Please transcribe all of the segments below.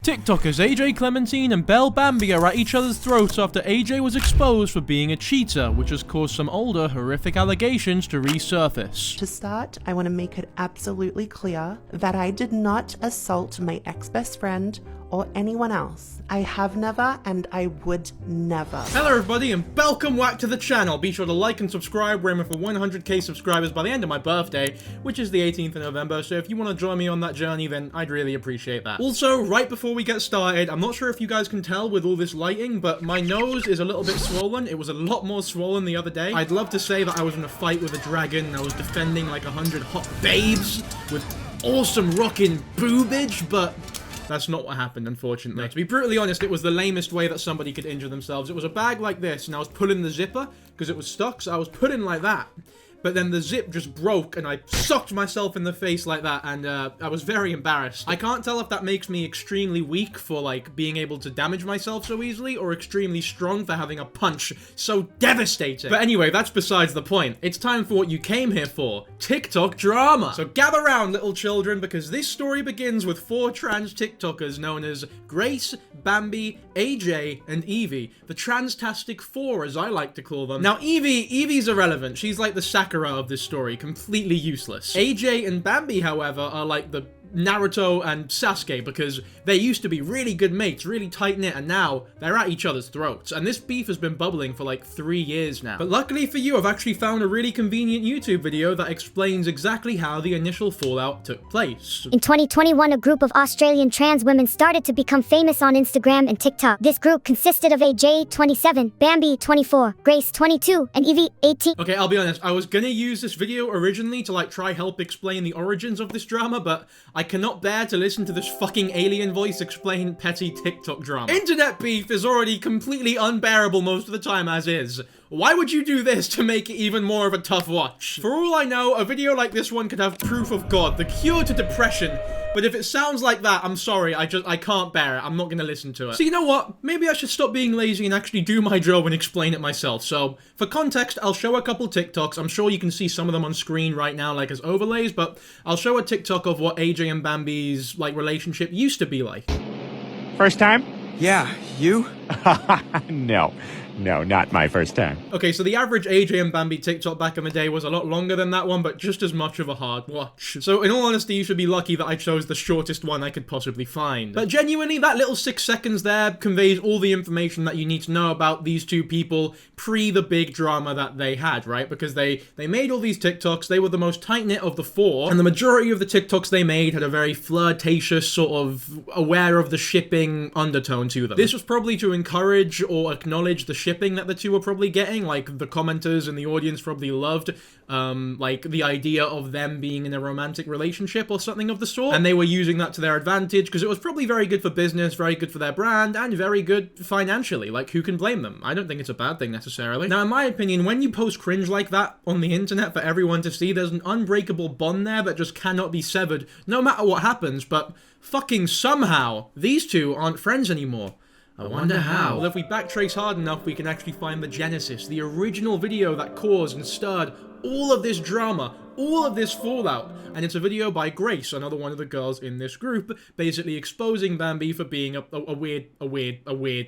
TikTokers AJ Clementine and Belle Bambi are at each other's throats after AJ was exposed for being a cheater, which has caused some older, horrific allegations to resurface. To start, I want to make it absolutely clear that I did not assault my ex-best friend or anyone else. I have never, and I would never. Hello everybody and welcome back to the channel. Be sure to like and subscribe. We're aiming for 100k subscribers by the end of my birthday, which is the 18th of November, so if you want to join me on that journey, then I'd really appreciate that. Also, right before we get started, I'm not sure if you guys can tell with all this lighting, but my nose is a little bit swollen. It was a lot more swollen the other day. I'd love to say that I was in a fight with a dragon and I was defending like 100 hot babes with awesome rockin' boobage, but that's not what happened, unfortunately. To be brutally honest, it was the lamest way that somebody could injure themselves. It was a bag like this, and I was pulling the zipper because it was stuck, so I was pulling like that. But then the zip just broke, and I sucked myself in the face like that, and I was very embarrassed. I can't tell if that makes me extremely weak for, like, being able to damage myself so easily, or extremely strong for having a punch so devastating. But anyway, that's besides the point. It's time for what you came here for, TikTok drama. So gather round, little children, because this story begins with 4 trans TikTokers known as Grace, Bambi, AJ, and Evie. The Transtastic 4, as I like to call them. Now, Evie's irrelevant. She's like the Sakura of this story, completely useless. AJ and Bambi, however, are like the Naruto and Sasuke, because they used to be really good mates, really tight-knit, and now they're at each other's throats. And this beef has been bubbling for like 3 years now. But luckily for you, I've actually found a really convenient YouTube video that explains exactly how the initial fallout took place. In 2021, a group of Australian trans women started to become famous on Instagram and TikTok. This group consisted of AJ, 27, Bambi, 24, Grace, 22, and Evie, 18. Okay, I'll be honest, I was gonna use this video originally to like try help explain the origins of this drama, but I cannot bear to listen to this fucking alien voice explain petty TikTok drama. Internet beef is already completely unbearable most of the time as is. Why would you do this to make it even more of a tough watch? For all I know, a video like this one could have proof of God, the cure to depression, but if it sounds like that, I'm sorry, I can't bear it. I'm not gonna listen to it. So you know what? Maybe I should stop being lazy and actually do my job and explain it myself. So, for context, I'll show a couple TikToks. I'm sure you can see some of them on screen right now, like as overlays, but I'll show a TikTok of what AJ and Bambi's, like, relationship used to be like. First time? Yeah, you? No, not my first time. Okay, so the average AJ and Bambi TikTok back in the day was a lot longer than that one, but just as much of a hard watch. So in all honesty, you should be lucky that I chose the shortest one I could possibly find. But genuinely, that little 6 seconds there conveys all the information that you need to know about these two people pre the big drama that they had, right? Because they made all these TikToks, they were the most tight-knit of the 4, and the majority of the TikToks they made had a very flirtatious, sort of aware of the shipping undertone to them. This was probably to encourage or acknowledge the shipping that the two were probably getting, like the commenters and the audience probably loved, like the idea of them being in a romantic relationship or something of the sort, and they were using that to their advantage because it was probably very good for business, very good for their brand, and very good financially. Like, who can blame them? I don't think it's a bad thing necessarily. Now, in my opinion, when you post cringe like that on the internet for everyone to see, there's an unbreakable bond there that just cannot be severed, no matter what happens, but fucking somehow, these two aren't friends anymore. I wonder how. Well, if we backtrace hard enough, we can actually find the genesis, the original video that caused and stirred all of this drama, all of this fallout, and it's a video by Grace, another one of the girls in this group, basically exposing Bambi for being a weirdo.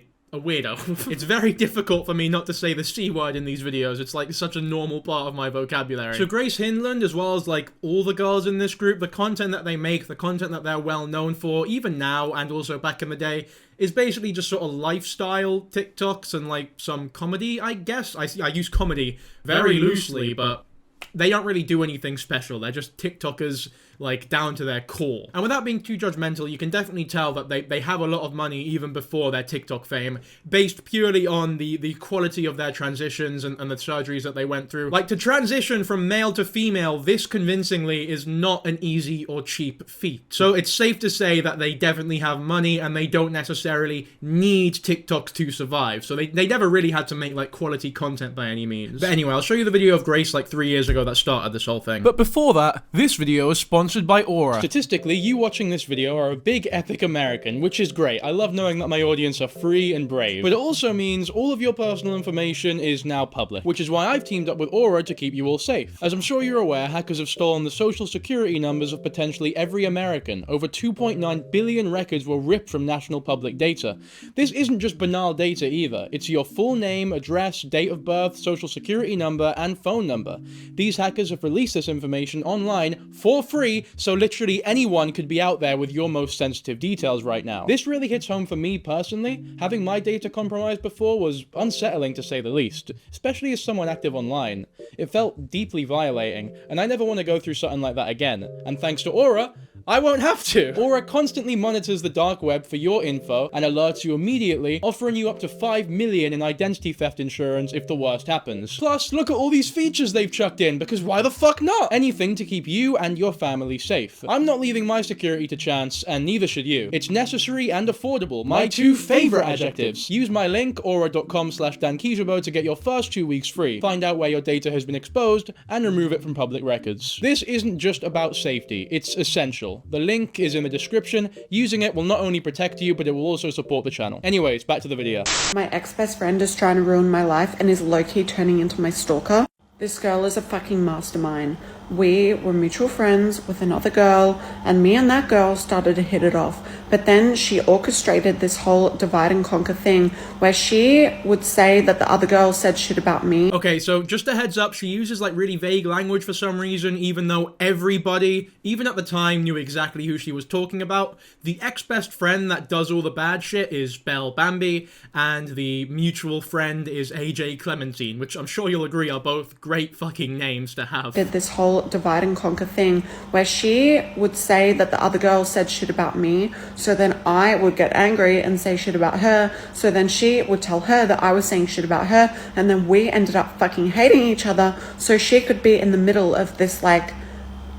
It's very difficult for me not to say the C word in these videos. It's like such a normal part of my vocabulary. So Grace Hyland, as well as like all the girls in this group, the content that they make, the content that they're well known for, even now and also back in the day, is basically just sort of lifestyle TikToks and like some comedy, I guess. I use comedy very loosely, but they don't really do anything special. They're just TikTokers, like, down to their core. And without being too judgmental, you can definitely tell that they have a lot of money even before their TikTok fame, based purely on the quality of their transitions and the surgeries that they went through. Like, to transition from male to female this convincingly is not an easy or cheap feat. So it's safe to say that they definitely have money and they don't necessarily need TikToks to survive. So they never really had to make, like, quality content by any means. But anyway, I'll show you the video of Grace like 3 years ago that started this whole thing. But before that, this video is sponsored sponsored by Aura. Statistically, you watching this video are a big epic American, which is great. I love knowing that my audience are free and brave. But it also means all of your personal information is now public, which is why I've teamed up with Aura to keep you all safe. As I'm sure you're aware, hackers have stolen the social security numbers of potentially every American. Over 2.9 billion records were ripped from national public data. This isn't just banal data either. It's your full name, address, date of birth, social security number, and phone number. These hackers have released this information online for free, so literally anyone could be out there with your most sensitive details right now. This really hits home for me personally. Having my data compromised before was unsettling to say the least, especially as someone active online. It felt deeply violating, and I never want to go through something like that again. And thanks to Aura, I won't have to. Aura constantly monitors the dark web for your info and alerts you immediately, offering you up to $5 million in identity theft insurance if the worst happens. Plus, look at all these features they've chucked in, because why the fuck not? Anything to keep you and your family safe. I'm not leaving my security to chance, and neither should you. It's necessary and affordable, my two favorite adjectives. Use my link, aura.com/Dankyjabo, to get your first 2 weeks free. Find out where your data has been exposed, and remove it from public records. This isn't just about safety, it's essential. The link is in the description. Using it will not only protect you, but it will also support the channel. Anyways, back to the video. My ex-best friend is trying to ruin my life and is low-key turning into my stalker. This girl is a fucking mastermind. We were mutual friends with another girl, and me and that girl started to hit it off. But then she orchestrated this whole divide and conquer thing where she would say that the other girl said shit about me. Okay, so just a heads up, she uses like really vague language for some reason, even though everybody, even at the time, knew exactly who she was talking about. The ex-best friend that does all the bad shit is Belle Bambi, and the mutual friend is AJ Clementine, which I'm sure you'll agree are both great fucking names to have. Did this whole divide and conquer thing where she would say that the other girl said shit about me, so then I would get angry and say shit about her, so then she would tell her that I was saying shit about her, and then we ended up fucking hating each other, so she could be in the middle of this, like,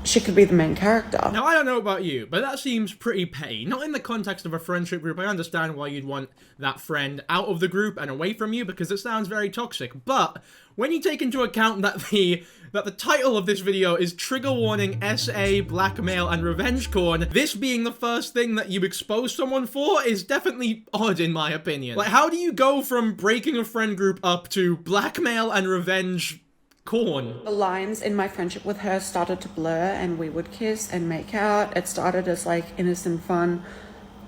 she could be the main character. Now, I don't know about you, but that seems pretty petty. Not in the context of a friendship group. I understand why you'd want that friend out of the group and away from you, because it sounds very toxic. But when you take into account that the title of this video is Trigger Warning SA, Blackmail, and Revenge Corn, this being the first thing that you expose someone for is definitely odd in my opinion. Like, how do you go from breaking a friend group up to blackmail and revenge corn? The lines in my friendship with her started to blur, and we would kiss and make out. It started as like innocent fun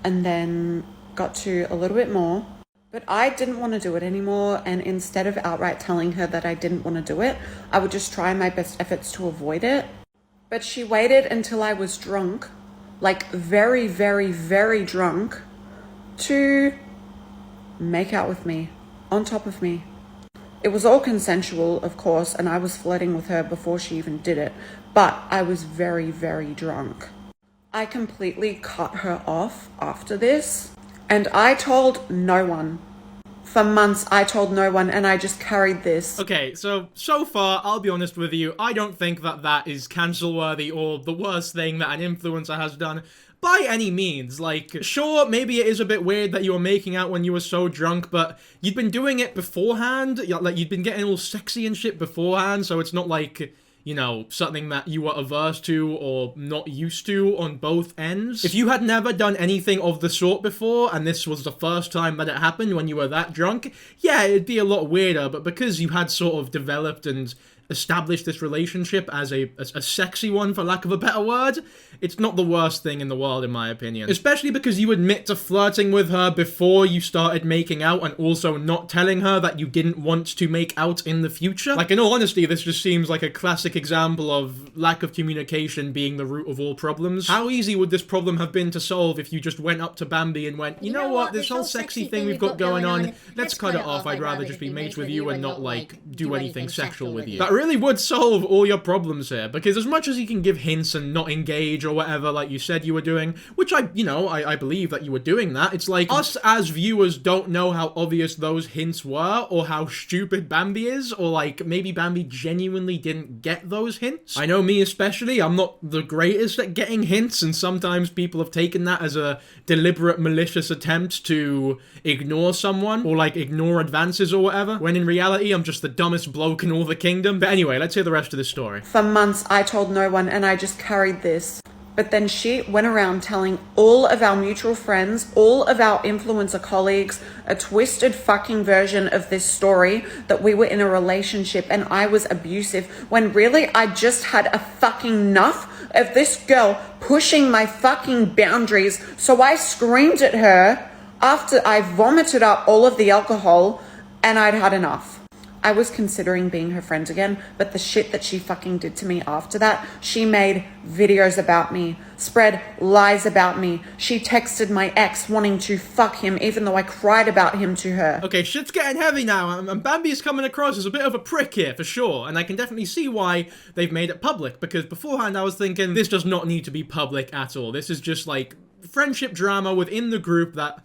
and then got to a little bit more. But I didn't want to do it anymore, and instead of outright telling her that I didn't want to do it, I would just try my best efforts to avoid it. But she waited until I was drunk, like very, very, very drunk, to make out with me, on top of me. It was all consensual, of course, and I was flirting with her before she even did it, but I was very, very drunk. I completely cut her off after this, and I told no one. For months, I told no one, and I just carried this. Okay, so far, I'll be honest with you, I don't think that that is cancel-worthy or the worst thing that an influencer has done by any means. Like, sure, maybe it is a bit weird that you were making out when you were so drunk, but you'd been doing it beforehand. Like, you'd been getting all sexy and shit beforehand, so it's not like, you know, something that you were averse to or not used to on both ends. If you had never done anything of the sort before, and this was the first time that it happened when you were that drunk, yeah, it'd be a lot weirder, but because you had sort of developed and established this relationship as a sexy one, for lack of a better word, it's not the worst thing in the world, in my opinion. Especially because you admit to flirting with her before you started making out, and also not telling her that you didn't want to make out in the future. Like, in all honesty, this just seems like a classic example of lack of communication being the root of all problems. How easy would this problem have been to solve if you just went up to Bambi and went, you know what, this whole sexy thing we've got going on, let's cut it off, I'd rather just be mates with you and not, like, do anything sexual with you. That really would solve all your problems here, because as much as you can give hints and not engage or whatever, like you said you were doing, which I believe that you were doing that, it's like, us as viewers don't know how obvious those hints were, or how stupid Bambi is, or like, maybe Bambi genuinely didn't get those hints. I know me especially, I'm not the greatest at getting hints, and sometimes people have taken that as a deliberate, malicious attempt to ignore someone, or like, ignore advances or whatever, when in reality, I'm just the dumbest bloke in all the kingdom. But anyway, let's hear the rest of the story. For months, I told no one, and I just carried this. But then she went around telling all of our mutual friends, all of our influencer colleagues, a twisted fucking version of this story that we were in a relationship and I was abusive, when really I just had a fucking enough of this girl pushing my fucking boundaries. So I screamed at her after I vomited up all of the alcohol and I'd had enough. I was considering being her friend again, but the shit that she fucking did to me after that, she made videos about me, spread lies about me. She texted my ex wanting to fuck him, even though I cried about him to her. Okay, shit's getting heavy now, and Bambi's coming across as a bit of a prick here, for sure, and I can definitely see why they've made it public, because beforehand I was thinking, this does not need to be public at all. This is just, like, friendship drama within the group that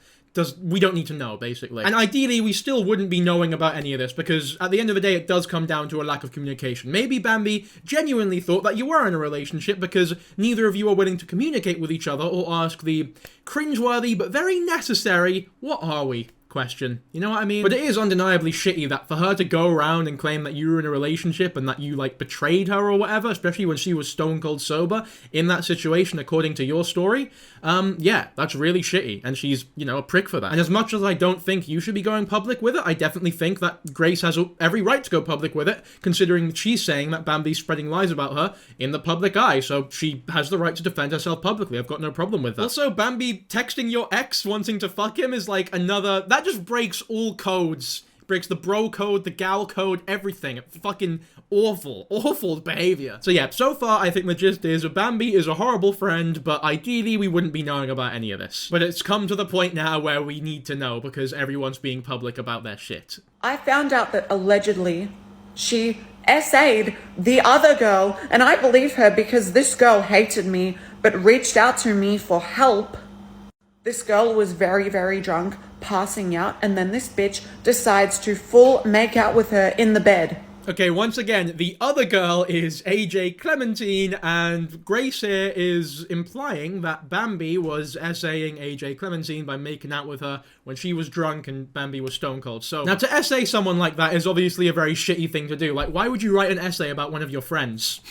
we don't need to know, basically. And ideally, we still wouldn't be knowing about any of this, because at the end of the day, it does come down to a lack of communication. Maybe Bambi genuinely thought that you were in a relationship because neither of you are willing to communicate with each other or ask the cringeworthy but very necessary, what are we? Question. You know what I mean? But it is undeniably shitty that for her to go around and claim that you were in a relationship and that you, like, betrayed her or whatever, especially when she was stone cold sober in that situation, according to your story, yeah, that's really shitty, and she's, you know, a prick for that. And as much as I don't think you should be going public with it, I definitely think that Grace has every right to go public with it, considering that she's saying that Bambi's spreading lies about her in the public eye, so she has the right to defend herself publicly. I've got no problem with that. Also, Bambi texting your ex wanting to fuck him is like another... That just breaks all codes. Breaks the bro code, the gal code, everything. Fucking awful behavior. So yeah, so far I think the gist is Bambi is a horrible friend, but ideally we wouldn't be knowing about any of this. But it's come to the point now where we need to know because everyone's being public about their shit. I found out that allegedly she SA'd the other girl, and I believe her because this girl hated me but reached out to me for help. This girl was very, very drunk, passing out, and then this bitch decides to full make out with her in the bed. Okay, once again, the other girl is AJ Clementine, and Grace here is implying that Bambi was essaying AJ Clementine by making out with her when she was drunk and Bambi was stone cold. So, now to essay someone like that is obviously a very shitty thing to do. Like, why would you write an essay about one of your friends?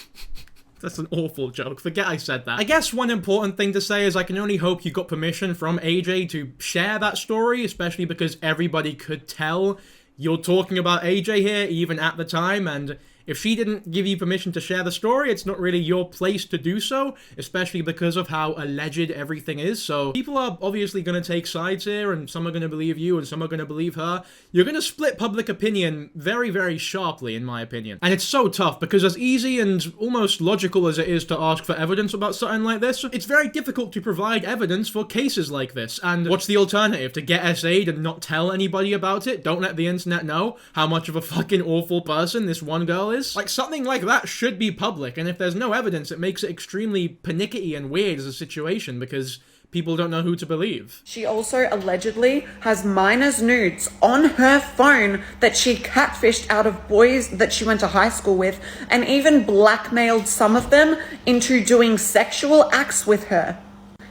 That's an awful joke. Forget I said that. I guess one important thing to say is I can only hope you got permission from AJ to share that story, especially because everybody could tell you're talking about AJ here, even at the time, and if she didn't give you permission to share the story, it's not really your place to do so, especially because of how alleged everything is. So people are obviously going to take sides here, and some are going to believe you, and some are going to believe her. You're going to split public opinion very, very sharply, in my opinion. And it's so tough, because as easy and almost logical as it is to ask for evidence about something like this, it's very difficult to provide evidence for cases like this. And what's the alternative? To get SA'd and not tell anybody about it? Don't let the internet know how much of a fucking awful person this one girl is? Like, something like that should be public, and if there's no evidence, it makes it extremely panicky and weird as a situation, because people don't know who to believe. She also allegedly has minors' nudes on her phone that she catfished out of boys that she went to high school with, and even blackmailed some of them into doing sexual acts with her.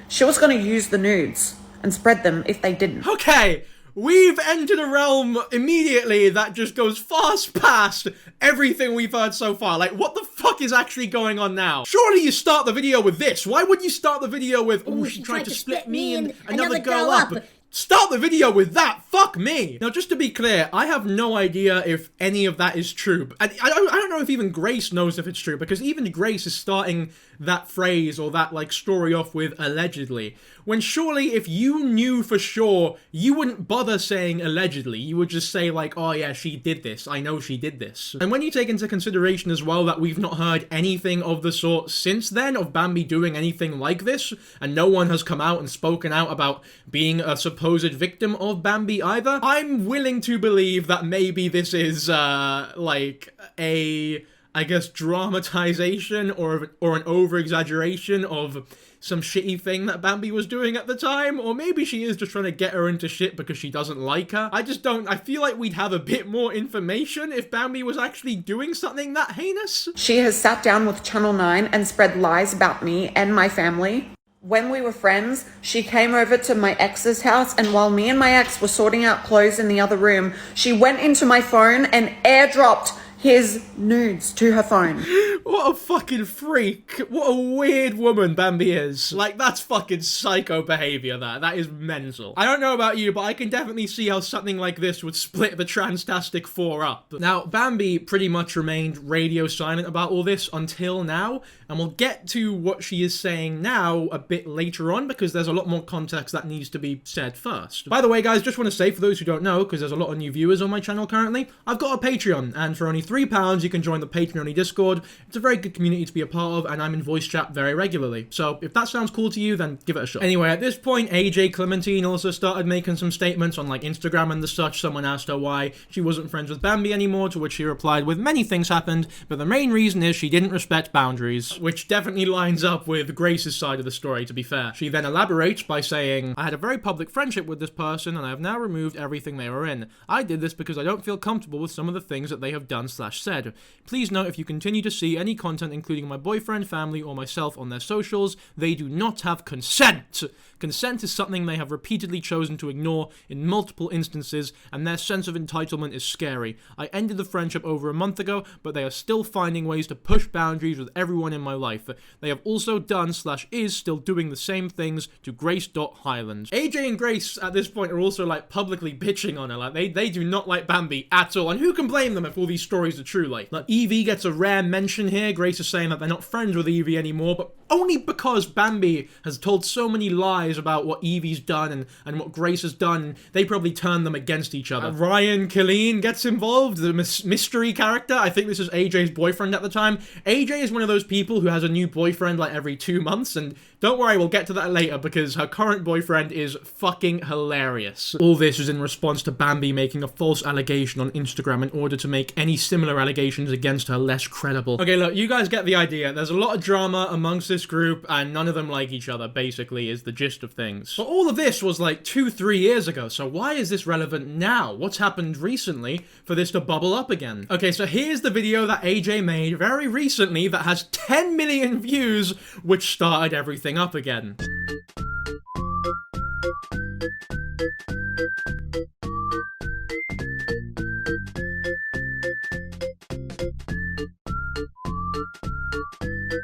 She was going to use the nudes and spread them if they didn't. Okay, we've entered a realm immediately that just goes far past everything we've heard so far. Like, what the fuck is actually going on now? Surely you start the video with this. Why would you start the video with, oh, she tried to split me and another girl up? Start the video with that! Fuck me! Now, just to be clear, I have no idea if any of that is true. And I don't know if even Grace knows if it's true, because even Grace is starting that phrase or that, like, story off with allegedly. When surely, if you knew for sure, you wouldn't bother saying allegedly. You would just say, like, oh yeah, she did this. I know she did this. And when you take into consideration as well that we've not heard anything of the sort since then, of Bambi doing anything like this, and no one has come out and spoken out about being a supposed victim of Bambi either, I'm willing to believe that maybe this is, like, I guess, dramatization or an over-exaggeration of some shitty thing that Bambi was doing at the time, or maybe she is just trying to get her into shit because she doesn't like her. I feel like we'd have a bit more information if Bambi was actually doing something that heinous. She has sat down with Channel 9 and spread lies about me and my family. When we were friends, she came over to my ex's house, and while me and my ex were sorting out clothes in the other room, she went into my phone and airdropped his nudes to her phone. What a fucking freak. What a weird woman Bambi is. Like, that's fucking psycho behavior, that is mental. I don't know about you, but I can definitely see how something like this would split the Transtastic 4 up. Now, Bambi pretty much remained radio silent about all this until now, and we'll get to what she is saying now a bit later on, because there's a lot more context that needs to be said first. By the way, guys, just want to say, for those who don't know, because there's a lot of new viewers on my channel currently, I've got a Patreon, and for only £3, you can join the Patreon-only Discord. It's a very good community to be a part of, and I'm in voice chat very regularly. So if that sounds cool to you, then give it a shot. Anyway, at this point, AJ Clementine also started making some statements on like Instagram and the such. Someone asked her why she wasn't friends with Bambi anymore, to which she replied with many things happened, but the main reason is she didn't respect boundaries, which definitely lines up with Grace's side of the story, to be fair. She then elaborates by saying, I had a very public friendship with this person, and I have now removed everything they were in. I did this because I don't feel comfortable with some of the things that they have done/said. Please note, if you continue to see any content including my boyfriend, family, or myself on their socials, they do not have consent. Consent is something they have repeatedly chosen to ignore in multiple instances, and their sense of entitlement is scary. I ended the friendship over a month ago, but they are still finding ways to push boundaries with everyone in my life. They have also done/is still doing the same things to Grace.Hyland. AJ and Grace at this point are also like publicly bitching on her. Like they do not like Bambi at all, and who can blame them if all these stories are true? Like Evie gets a rare mention here. Grace is saying that they're not friends with Evie anymore, but only because Bambi has told so many lies about what Evie's done and what Grace has done. They probably turn them against each other. Ryan Killeen gets involved, the mystery character. I think this is AJ's boyfriend at the time. AJ is one of those people who has a new boyfriend like every 2 months, and don't worry, we'll get to that later because her current boyfriend is fucking hilarious. All this is in response to Bambi making a false allegation on Instagram in order to make any similar allegations against her less credible. Okay, look, you guys get the idea. There's a lot of drama amongst this group, and none of them like each other, basically, is the gist of things. But all of this was like 2-3 years ago, so why is this relevant now? What's happened recently for this to bubble up again? Okay, so here's the video that AJ made very recently that has 10 million views, which started everything up again.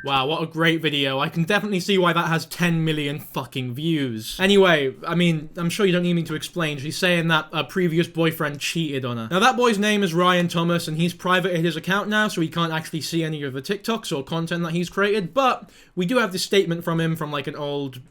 Wow, what a great video. I can definitely see why that has 10 million fucking views. Anyway, I mean, I'm sure you don't need me to explain. She's saying that a previous boyfriend cheated on her. Now, that boy's name is Ryan Thomas, and he's privated his account now, so he can't actually see any of the TikToks or content that he's created, but we do have this statement from him from like an old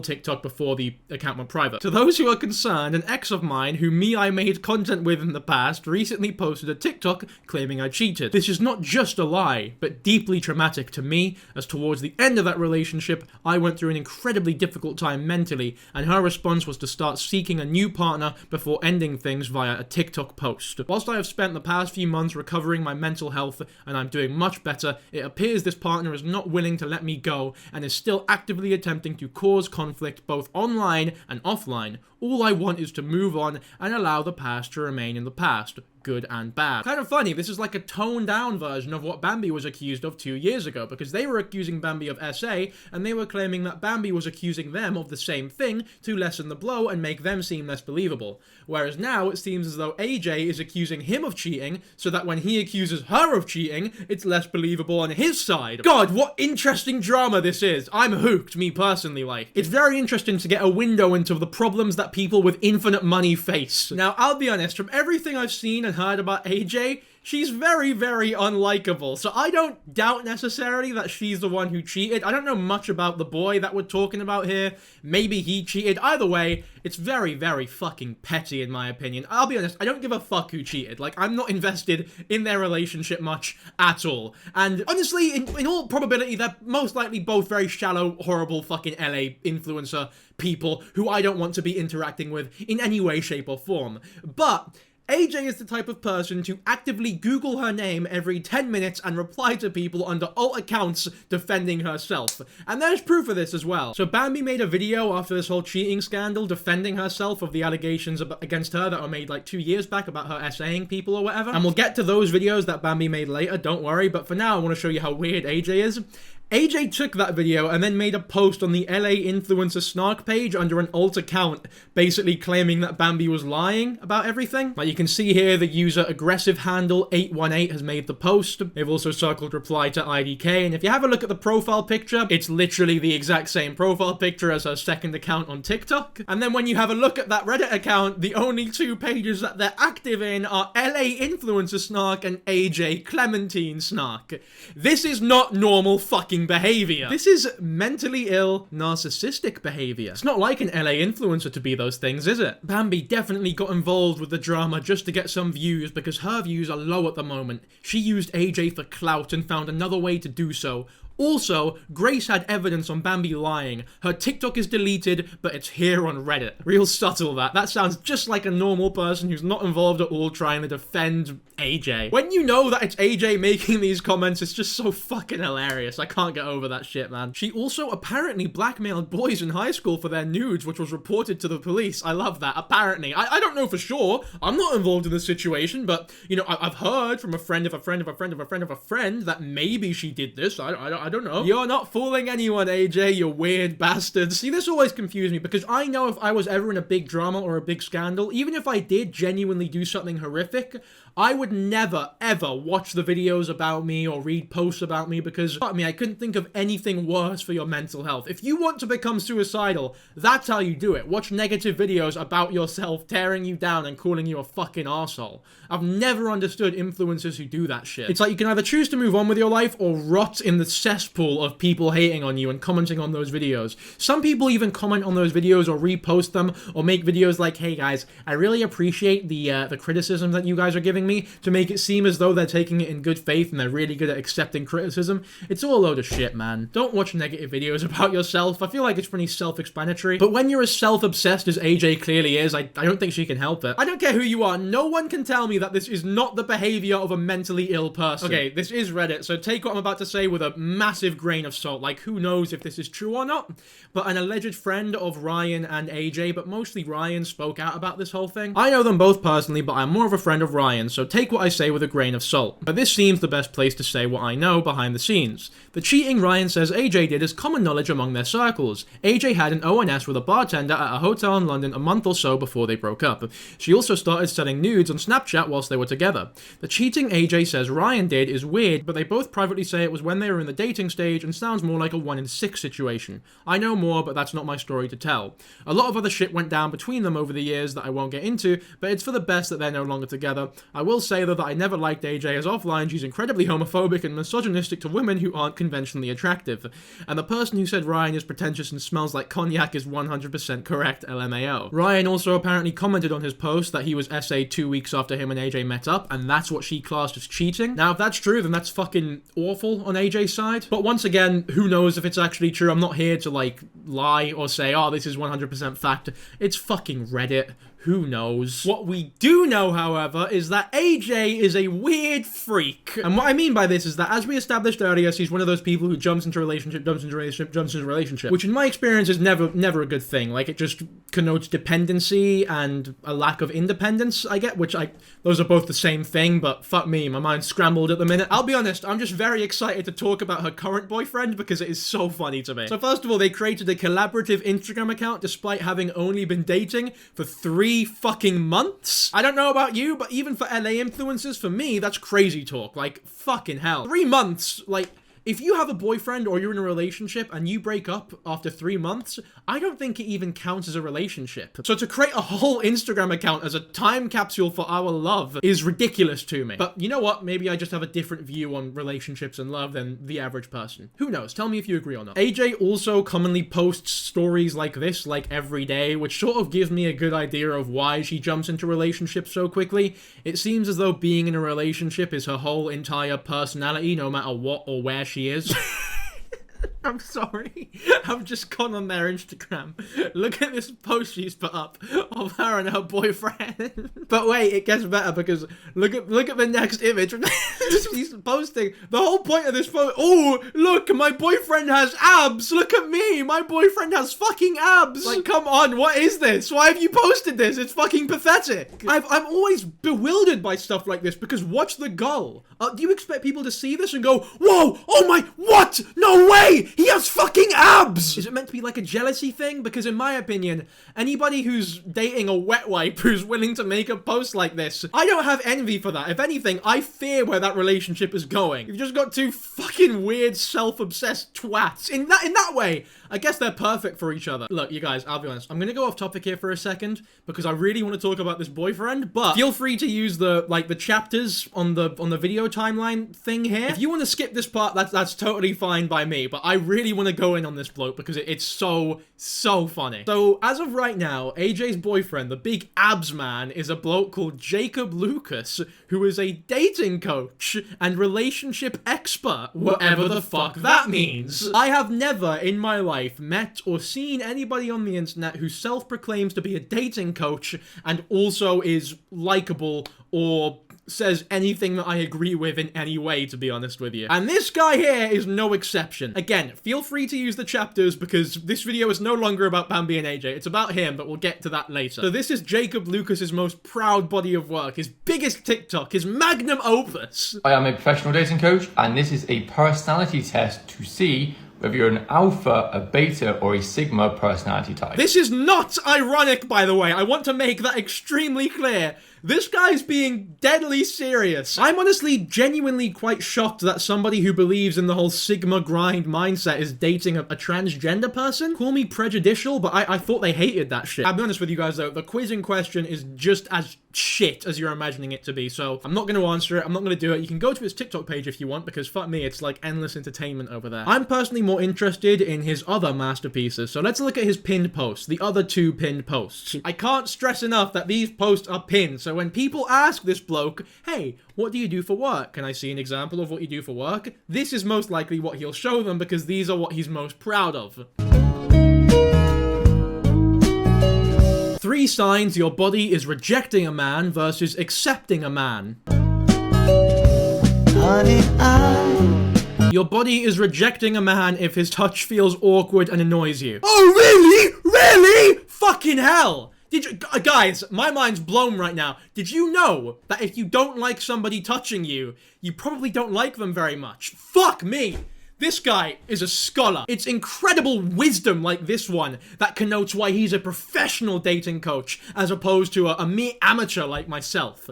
TikTok before the account went private. To those who are concerned, an ex of mine, who I made content with in the past, recently posted a TikTok claiming I cheated. This is not just a lie, but deeply traumatic to me, as towards the end of that relationship, I went through an incredibly difficult time mentally, and her response was to start seeking a new partner before ending things via a TikTok post. Whilst I have spent the past few months recovering my mental health, and I'm doing much better, it appears this partner is not willing to let me go, and is still actively attempting to cause conflict both online and offline. All I want is to move on and allow the past to remain in the past, good and bad. Kind of funny, this is like a toned down version of what Bambi was accused of 2 years ago, because they were accusing Bambi of SA, and they were claiming that Bambi was accusing them of the same thing to lessen the blow and make them seem less believable. Whereas now, it seems as though AJ is accusing him of cheating, so that when he accuses her of cheating, it's less believable on his side. God, what interesting drama this is. I'm hooked, me personally, like. It's very interesting to get a window into the problems that people with infinite money face. Now, I'll be honest, from everything I've seen and heard about AJ, she's very, very unlikable. So I don't doubt necessarily that she's the one who cheated. I don't know much about the boy that we're talking about here. Maybe he cheated. Either way, it's very, very fucking petty in my opinion. I'll be honest, I don't give a fuck who cheated. Like, I'm not invested in their relationship much at all. And honestly, in all probability, they're most likely both very shallow, horrible fucking LA influencer people who I don't want to be interacting with in any way, shape, or form. But AJ is the type of person to actively Google her name every 10 minutes and reply to people under alt accounts defending herself. And there's proof of this as well. So Bambi made a video after this whole cheating scandal defending herself of the allegations against her that were made like 2 years back about her essaying people or whatever. And we'll get to those videos that Bambi made later, don't worry. But for now, I want to show you how weird AJ is. AJ took that video and then made a post on the LA influencer snark page under an alt account, basically claiming that Bambi was lying about everything. Like you can see here, the user aggressive handle 818 has made the post. They've also circled reply to IDK, and if you have a look at the profile picture, it's literally the exact same profile picture as her second account on TikTok. And then when you have a look at that Reddit account, the only two pages that they're active in are LA influencer snark and AJ Clementine snark. This is not normal fucking behavior. This is mentally ill, narcissistic behavior. It's not like an LA influencer to be those things, is it? Bambi definitely got involved with the drama just to get some views because her views are low at the moment. She used AJ for clout and found another way to do so. Also, Grace had evidence on Bambi lying. Her TikTok is deleted, but it's here on Reddit. Real subtle that. That sounds just like a normal person who's not involved at all trying to defend AJ. When you know that it's AJ making these comments, it's just so fucking hilarious. I can't get over that shit, man. She also apparently blackmailed boys in high school for their nudes, which was reported to the police. I love that. Apparently. I don't know for sure. I'm not involved in this situation, but, you know, I've heard from a friend of a friend of a friend of a friend of a friend that maybe she did this. I don't know. You're not fooling anyone, AJ, you weird bastard. See, this always confused me because I know if I was ever in a big drama or a big scandal, even if I did genuinely do something horrific, I would never, ever watch the videos about me or read posts about me because, fuck me, I couldn't think of anything worse for your mental health. If you want to become suicidal, that's how you do it. Watch negative videos about yourself tearing you down and calling you a fucking arsehole. I've never understood influencers who do that shit. It's like you can either choose to move on with your life or rot in the cesspool of people hating on you and commenting on those videos. Some people even comment on those videos or repost them or make videos like, hey guys, I really appreciate the criticism that you guys are giving me, to make it seem as though they're taking it in good faith and they're really good at accepting criticism. It's all a load of shit, man. Don't watch negative videos about yourself. I feel like it's pretty self-explanatory. But when you're as self-obsessed as AJ clearly is, I don't think she can help it. I don't care who you are. No one can tell me that this is not the behavior of a mentally ill person. Okay, this is Reddit, so take what I'm about to say with a massive grain of salt. Like, who knows if this is true or not? But an alleged friend of Ryan and AJ, but mostly Ryan, spoke out about this whole thing. I know them both personally, but I'm more of a friend of Ryan, so take what I say with a grain of salt. But this seems the best place to say what I know behind the scenes. The cheating Ryan says AJ did is common knowledge among their circles. AJ had an ONS with a bartender at a hotel in London a month or so before they broke up. She also started sending nudes on Snapchat whilst they were together. The cheating AJ says Ryan did is weird, but they both privately say it was when they were in the dating stage and sounds more like a 1 in 6 situation. I know more, but that's not my story to tell. A lot of other shit went down between them over the years that I won't get into, but it's for the best that they're no longer together. I will say though that I never liked AJ as offline. She's incredibly homophobic and misogynistic to women who aren't conventionally attractive. And the person who said Ryan is pretentious and smells like cognac is 100% correct, LMAO. Ryan also apparently commented on his post that he was SA'd 2 weeks after him and AJ met up, and that's what she classed as cheating. Now, if that's true, then that's fucking awful on AJ's side. But once again, who knows if it's actually true? I'm not here to, like, lie or say, oh, this is 100% fact. It's fucking Reddit. Who knows? What we do know, however, is that AJ is a weird freak. And what I mean by this is that, as we established earlier, she's one of those people who jumps into relationship, which in my experience is never a good thing. Like, it just connotes dependency and a lack of independence, I get, those are both the same thing, but fuck me, my mind's scrambled at the minute. I'll be honest, I'm just very excited to talk about her current boyfriend because it is so funny to me. So first of all, they created a collaborative Instagram account despite having only been dating for 3 fucking months. I don't know about you, but even for LA influencers, for me, that's crazy talk. Like, fucking hell. 3 months, like, if you have a boyfriend or you're in a relationship and you break up after 3 months, I don't think it even counts as a relationship. So to create a whole Instagram account as a time capsule for our love is ridiculous to me. But you know what? Maybe I just have a different view on relationships and love than the average person. Who knows? Tell me if you agree or not. AJ also commonly posts stories like this, like every day, which sort of gives me a good idea of why she jumps into relationships so quickly. It seems as though being in a relationship is her whole entire personality, no matter what or where she is. I'm sorry. I've just gone on their Instagram. Look at this post she's put up of her and her boyfriend. But wait, it gets better because look at the next image. He's posting. The whole point of this photo. Oh, look, my boyfriend has abs. Look at me. My boyfriend has fucking abs. Like, come on. What is this? Why have you posted this? It's fucking pathetic. I'm always bewildered by stuff like this because what's the goal? Do you expect people to see this and go, whoa, oh my, what? No way. He has fucking abs. Is it meant to be like a jealousy thing? Because in my opinion, anybody who's dating a wet wipe who's willing to make a post like this, I don't have envy for that. If anything, I fear where that relationship is going. You've just got two fucking weird, self-obsessed twats. In that way, I guess they're perfect for each other. Look, you guys, I'll be honest. I'm gonna go off topic here for a second because I really want to talk about this boyfriend, but feel free to use the chapters on the video timeline thing here. If you want to skip this part, that's totally fine by me, but I really want to go in on this bloke because it's so funny. So, as of right now, AJ's boyfriend, the big abs man, is a bloke called Jacob Lucas, who is a dating coach and relationship expert, whatever the fuck that means. I have never in my life met or seen anybody on the internet who self-proclaims to be a dating coach and also is likable or says anything that I agree with in any way, to be honest with you. And this guy here is no exception. Again, feel free to use the chapters because this video is no longer about Bambi and AJ. It's about him, but we'll get to that later. So this is Jacob Lucas's most proud body of work, his biggest TikTok, his magnum opus. I am a professional dating coach, and this is a personality test to see whether you're an alpha, a beta, or a sigma personality type. This is not ironic, by the way. I want to make that extremely clear. This guy's being deadly serious. I'm honestly genuinely quite shocked that somebody who believes in the whole Sigma grind mindset is dating a transgender person. Call me prejudicial, but I thought they hated that shit. I'll be honest with you guys though, the quiz in question is just as shit as you're imagining it to be, so I'm not going to answer it, I'm not going to do it. You can go to his TikTok page if you want, because fuck me, it's like endless entertainment over there. I'm personally more interested in his other masterpieces, so let's look at his pinned posts, the other two pinned posts. I can't stress enough that these posts are pinned, so when people ask this bloke, hey, what do you do for work? Can I see an example of what you do for work? This is most likely what he'll show them because these are what he's most proud of. 3 signs your body is rejecting a man versus accepting a man. Honey, your body is rejecting a man if his touch feels awkward and annoys you. Oh, really? Really? Fucking hell! Did you, guys, my mind's blown right now. Did you know that if you don't like somebody touching you, you probably don't like them very much? Fuck me! This guy is a scholar. It's incredible wisdom like this one that connotes why he's a professional dating coach as opposed to a mere amateur like myself.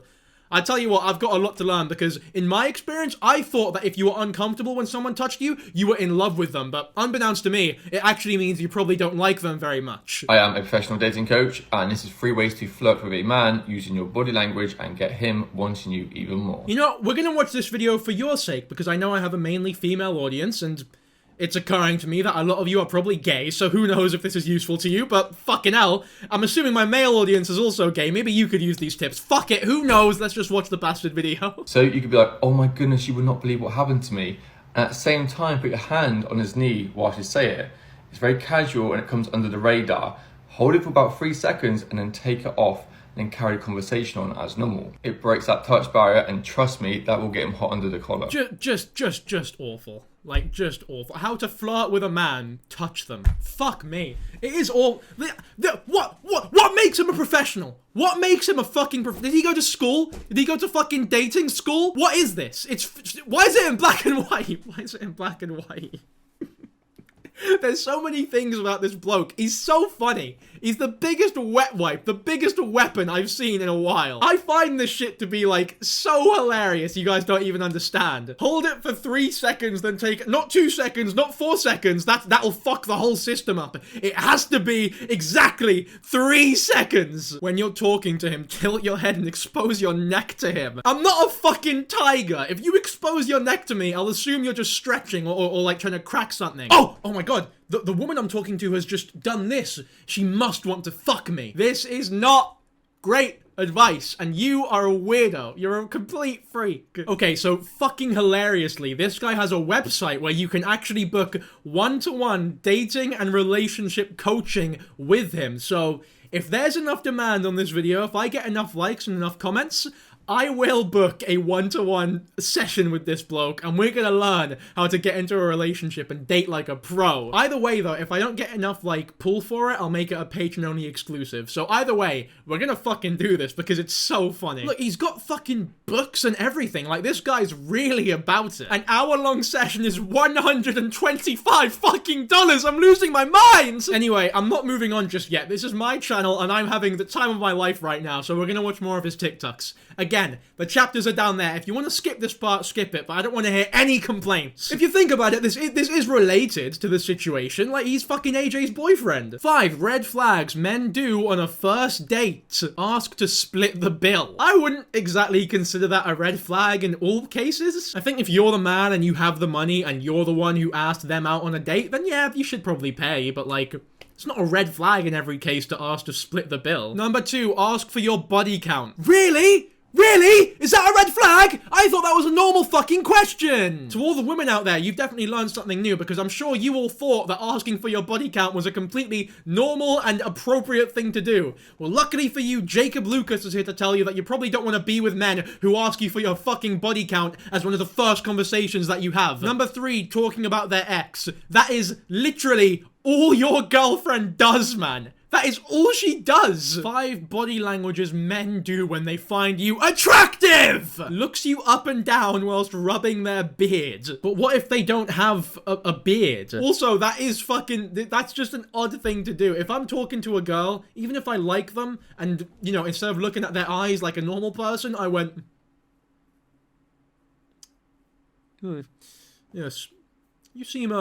I tell you what, I've got a lot to learn because in my experience, I thought that if you were uncomfortable when someone touched you, you were in love with them. But unbeknownst to me, it actually means you probably don't like them very much. I am a professional dating coach, and this is 3 ways to flirt with a man using your body language and get him wanting you even more. You know, we're gonna watch this video for your sake because I know I have a mainly female audience and it's occurring to me that a lot of you are probably gay, so who knows if this is useful to you, but fucking hell, I'm assuming my male audience is also gay. Maybe you could use these tips. Fuck it, who knows? Let's just watch the bastard video. So you could be like, oh my goodness, you would not believe what happened to me. And at the same time, put your hand on his knee whilst you say it. It's very casual and it comes under the radar. Hold it for about 3 seconds and then take it off. Then carry the conversation on as normal. It breaks that touch barrier, and trust me, that will get him hot under the collar. Just awful. Like, just awful. How to flirt with a man, touch them. Fuck me. It is all... What makes him a professional? What makes him a fucking... Did he go to school? Did he go to fucking dating school? What is this? Why is it in black and white? Why is it in black and white? There's so many things about this bloke. He's so funny. He's the biggest wet wipe, the biggest weapon I've seen in a while. I find this shit to be, like, so hilarious you guys don't even understand. Hold it for 3 seconds, then take... Not 2 seconds, not 4 seconds. That'll fuck the whole system up. It has to be exactly 3 seconds. When you're talking to him, tilt your head and expose your neck to him. I'm not a fucking tiger. If you expose your neck to me, I'll assume you're just stretching or like, trying to crack something. Oh my god. The woman I'm talking to has just done this. She must want to fuck me. This is not great advice, and you are a weirdo. You're a complete freak. Okay, so fucking hilariously, this guy has a website where you can actually book one-to-one dating and relationship coaching with him. So if there's enough demand on this video, if I get enough likes and enough comments, I will book a one-to-one session with this bloke, and we're gonna learn how to get into a relationship and date like a pro. Either way, though, if I don't get enough, like, pull for it, I'll make it a Patreon-only exclusive. So either way, we're gonna fucking do this because it's so funny. Look, he's got fucking books and everything. Like, this guy's really about it. An hour-long session is $125 fucking dollars. I'm losing my mind! Anyway, I'm not moving on just yet. This is my channel, and I'm having the time of my life right now, so we're gonna watch more of his TikToks. Again, the chapters are down there. If you want to skip this part, skip it, but I don't want to hear any complaints. If you think about it, this is related to the situation. Like, he's fucking AJ's boyfriend. 5 red flags men do on a first date. Ask to split the bill. I wouldn't exactly consider that a red flag in all cases. I think if you're the man and you have the money and you're the one who asked them out on a date, then yeah, you should probably pay, but like, it's not a red flag in every case to ask to split the bill. Number 2, ask for your body count. Really? Really? Is that a red flag? I thought that was a normal fucking question! To all the women out there, you've definitely learned something new, because I'm sure you all thought that asking for your body count was a completely normal and appropriate thing to do. Well, luckily for you, Jacob Lucas is here to tell you that you probably don't want to be with men who ask you for your fucking body count as one of the first conversations that you have. Number 3, talking about their ex. That is literally all your girlfriend does, man. That is all she does. 5 body languages men do when they find you attractive. Looks you up and down whilst rubbing their beard. But what if they don't have a beard? Also, that is fucking, that's just an odd thing to do. If I'm talking to a girl, even if I like them, and, you know, instead of looking at their eyes like a normal person, I went, yes, you seem,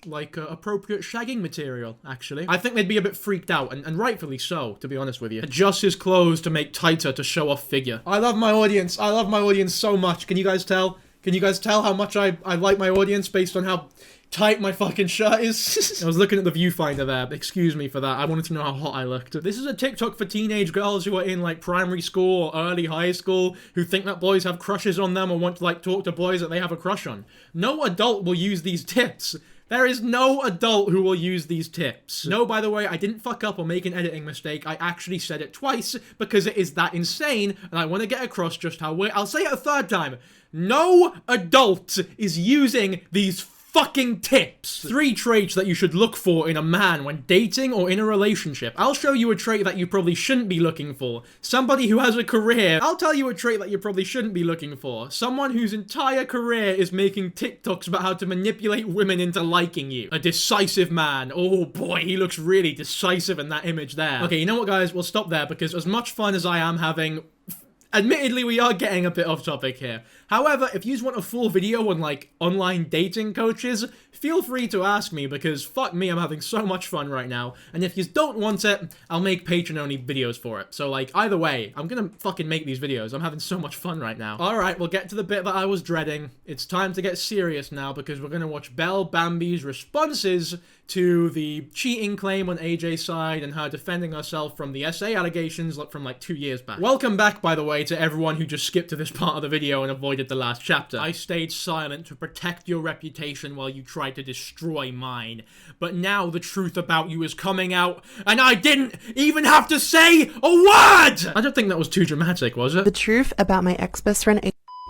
like appropriate shagging material, actually. I think they'd be a bit freaked out, and rightfully so, to be honest with you. Adjust his clothes to make tighter to show off figure. I love my audience. I love my audience so much. Can you guys tell? Can you guys tell how much I like my audience based on how tight my fucking shirt is? I was looking at the viewfinder there. Excuse me for that. I wanted to know how hot I looked. This is a TikTok for teenage girls who are in like primary school or early high school who think that boys have crushes on them or want to like talk to boys that they have a crush on. No adult will use these tips. There is no adult who will use these tips. No, by the way, I didn't fuck up or make an editing mistake. I actually said it twice because it is that insane, and I want to get across just how weird. I'll say it a third time. No adult is using these fucking tips. 3 traits that you should look for in a man when dating or in a relationship. I'll show you a trait that you probably shouldn't be looking for. Somebody who has a career. I'll tell you a trait that you probably shouldn't be looking for. Someone whose entire career is making TikToks about how to manipulate women into liking you. A decisive man. Oh boy, he looks really decisive in that image there. Okay, you know what, guys? We'll stop there because as much fun as I am having, admittedly, we are getting a bit off topic here. However, if you want a full video on, like, online dating coaches, feel free to ask me, because fuck me, I'm having so much fun right now. And if you don't want it, I'll make Patreon-only videos for it. So, like, either way, I'm gonna fucking make these videos. I'm having so much fun right now. Alright, we'll get to the bit that I was dreading. It's time to get serious now, because we're gonna watch Belle Bambi's responses to the cheating claim on AJ's side and her defending herself from the SA allegations from like 2 years back. Welcome back, by the way, to everyone who just skipped to this part of the video and avoided the last chapter. I stayed silent to protect your reputation while you tried to destroy mine. But now the truth about you is coming out, and I didn't even have to say a word! I don't think that was too dramatic, was it? The truth about my ex-best friend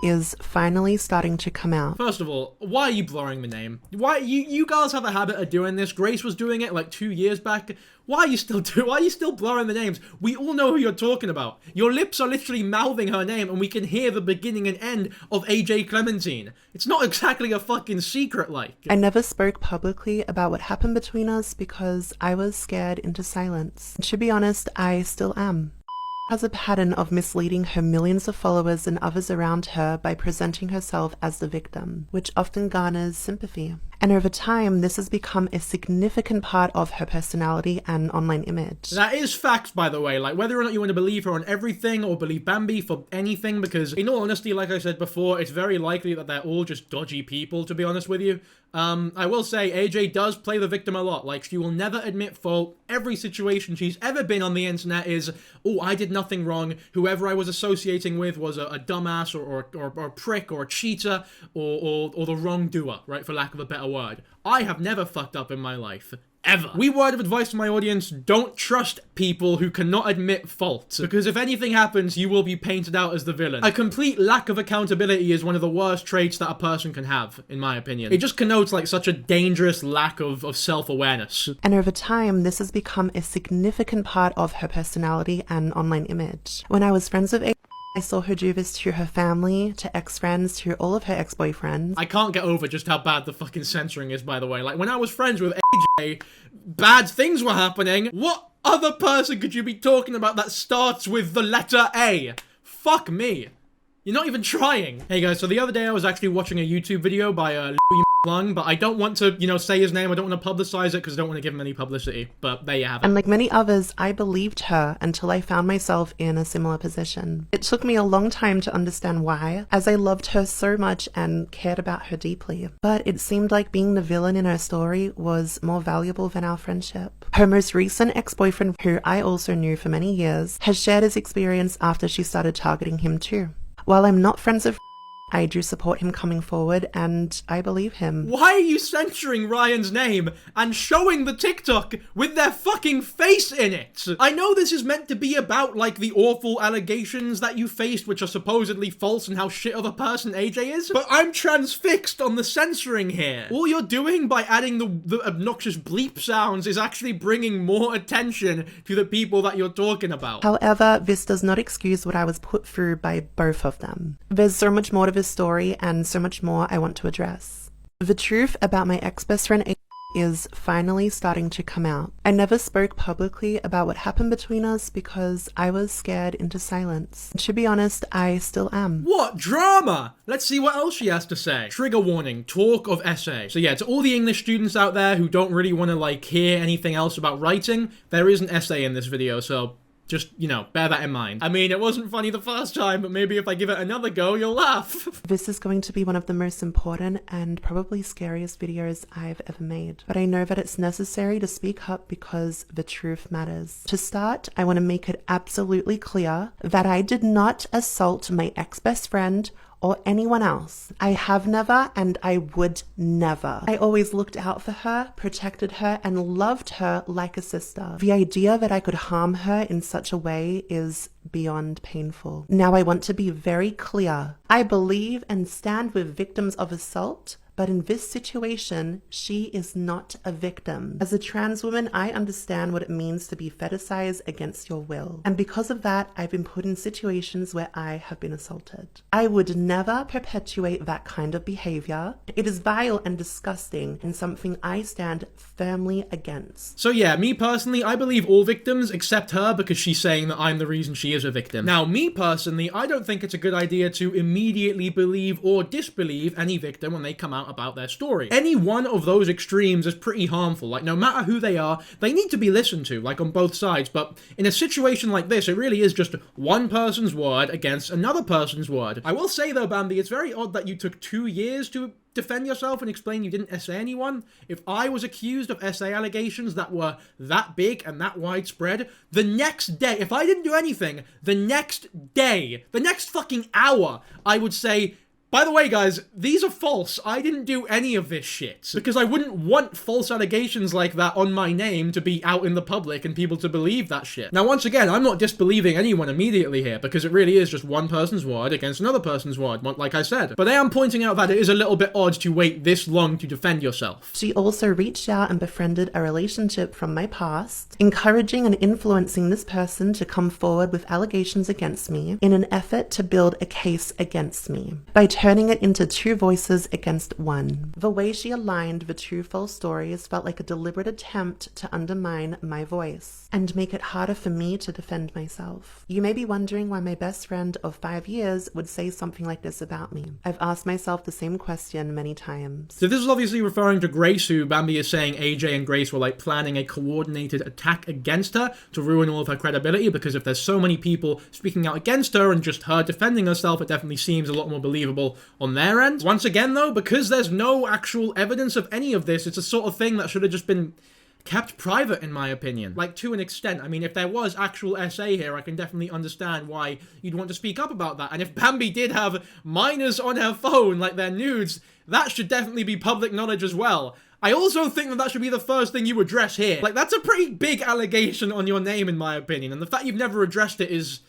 is finally starting to come out. First of all, why are you blurring the name? Why you girls have a habit of doing this? Grace was doing it like 2 years back. Why are you still blurring the names? We all know who you're talking about. Your lips are literally mouthing her name and we can hear the beginning and end of AJ Clementine. It's not exactly a fucking secret, like. I never spoke publicly about what happened between us because I was scared into silence. And to be honest, I still am. Has a pattern of misleading her millions of followers and others around her by presenting herself as the victim, which often garners sympathy. And over time, this has become a significant part of her personality and online image. That is facts, by the way. Like, whether or not you want to believe her on everything or believe Bambi for anything, because in all honesty, like I said before, it's very likely that they're all just dodgy people, to be honest with you. I will say AJ does play the victim a lot. Like, she will never admit fault. Every situation she's ever been on the internet is, oh, I did nothing wrong. Whoever I was associating with was a dumbass or a prick or a cheater or the wrongdoer, right, for lack of a better word. I have never fucked up in my life. ever. Wee word of advice to my audience, don't trust people who cannot admit fault, because if anything happens, you will be painted out as the villain. A complete lack of accountability is one of the worst traits that a person can have, in my opinion. It just connotes like such a dangerous lack of self-awareness. And over time, this has become a significant part of her personality and online image. When I was friends with I saw her do this to her family, to ex-friends, to all of her ex-boyfriends. I can't get over just how bad the fucking censoring is, by the way. Like, when I was friends with AJ, bad things were happening. What other person could you be talking about that starts with the letter A? Fuck me. You're not even trying. Hey guys, so the other day I was actually watching a YouTube video by Louis Lung, but I don't want to, you know, say his name. I don't want to publicize it because I don't want to give him any publicity. But there you have it. And like many others, I believed her until I found myself in a similar position. It took me a long time to understand why, as I loved her so much and cared about her deeply. But it seemed like being the villain in her story was more valuable than our friendship. Her most recent ex-boyfriend, who I also knew for many years, has shared his experience after she started targeting him too. While I'm not friends with I do support him coming forward, and I believe him. Why are you censoring Ryan's name and showing the TikTok with their fucking face in it? I know this is meant to be about, like, the awful allegations that you faced, which are supposedly false, and how shit of a person AJ is, but I'm transfixed on the censoring here. All you're doing by adding the obnoxious bleep sounds is actually bringing more attention to the people that you're talking about. However, this does not excuse what I was put through by both of them. There's so much more to this story and so much more I want to address. The truth about my ex-best friend is finally starting to come out. I never spoke publicly about what happened between us because I was scared into silence. To be honest, I still am. What drama? Let's see what else she has to say. Trigger warning, talk of essay. So yeah, to all the English students out there who don't really want to like hear anything else about writing, there is an essay in this video, so just, you know, bear that in mind. I mean, it wasn't funny the first time, but maybe if I give it another go, you'll laugh. This is going to be one of the most important and probably scariest videos I've ever made. But I know that it's necessary to speak up because the truth matters. To start, I want to make it absolutely clear that I did not assault my ex-best friend or anyone else. I have never, and I would never. I always looked out for her, protected her, and loved her like a sister. The idea that I could harm her in such a way is beyond painful. Now I want to be very clear. I believe and stand with victims of assault, but in this situation, she is not a victim. As a trans woman, I understand what it means to be fetishized against your will. And because of that, I've been put in situations where I have been assaulted. I would never perpetuate that kind of behavior. It is vile and disgusting and something I stand firmly against. So yeah, me personally, I believe all victims except her because she's saying that I'm the reason she is a victim. Now, me personally, I don't think it's a good idea to immediately believe or disbelieve any victim when they come out about their story. Any one of those extremes is pretty harmful. Like, no matter who they are, they need to be listened to, like on both sides. But in a situation like this, it really is just one person's word against another person's word. I will say though, Bambi, it's very odd that you took 2 years to defend yourself and explain you didn't essay anyone. If I was accused of essay allegations that were that big and that widespread, the next day, if I didn't do anything, the next day, the next fucking hour, I would say, by the way, guys, these are false. I didn't do any of this shit. Because I wouldn't want false allegations like that on my name to be out in the public and people to believe that shit. Now, once again, I'm not disbelieving anyone immediately here, because it really is just one person's word against another person's word, like I said. But I am pointing out that it is a little bit odd to wait this long to defend yourself. She also reached out and befriended a relationship from my past, encouraging and influencing this person to come forward with allegations against me in an effort to build a case against me. By turning it into two voices against one. The way she aligned the two false stories felt like a deliberate attempt to undermine my voice and make it harder for me to defend myself. You may be wondering why my best friend of 5 years would say something like this about me. I've asked myself the same question many times. So this is obviously referring to Grace, who Bambi is saying AJ and Grace were like planning a coordinated attack against her to ruin all of her credibility, because if there's so many people speaking out against her and just her defending herself, it definitely seems a lot more believable on their end. Once again though, because there's no actual evidence of any of this, it's a sort of thing that should have just been kept private, in my opinion. Like, to an extent. I mean, if there was actual essay here, I can definitely understand why you'd want to speak up about that. And if Bambi did have minors on her phone, like their nudes, that should definitely be public knowledge as well. I also think that that should be the first thing you address here. Like, that's a pretty big allegation on your name, in my opinion, and the fact you've never addressed it is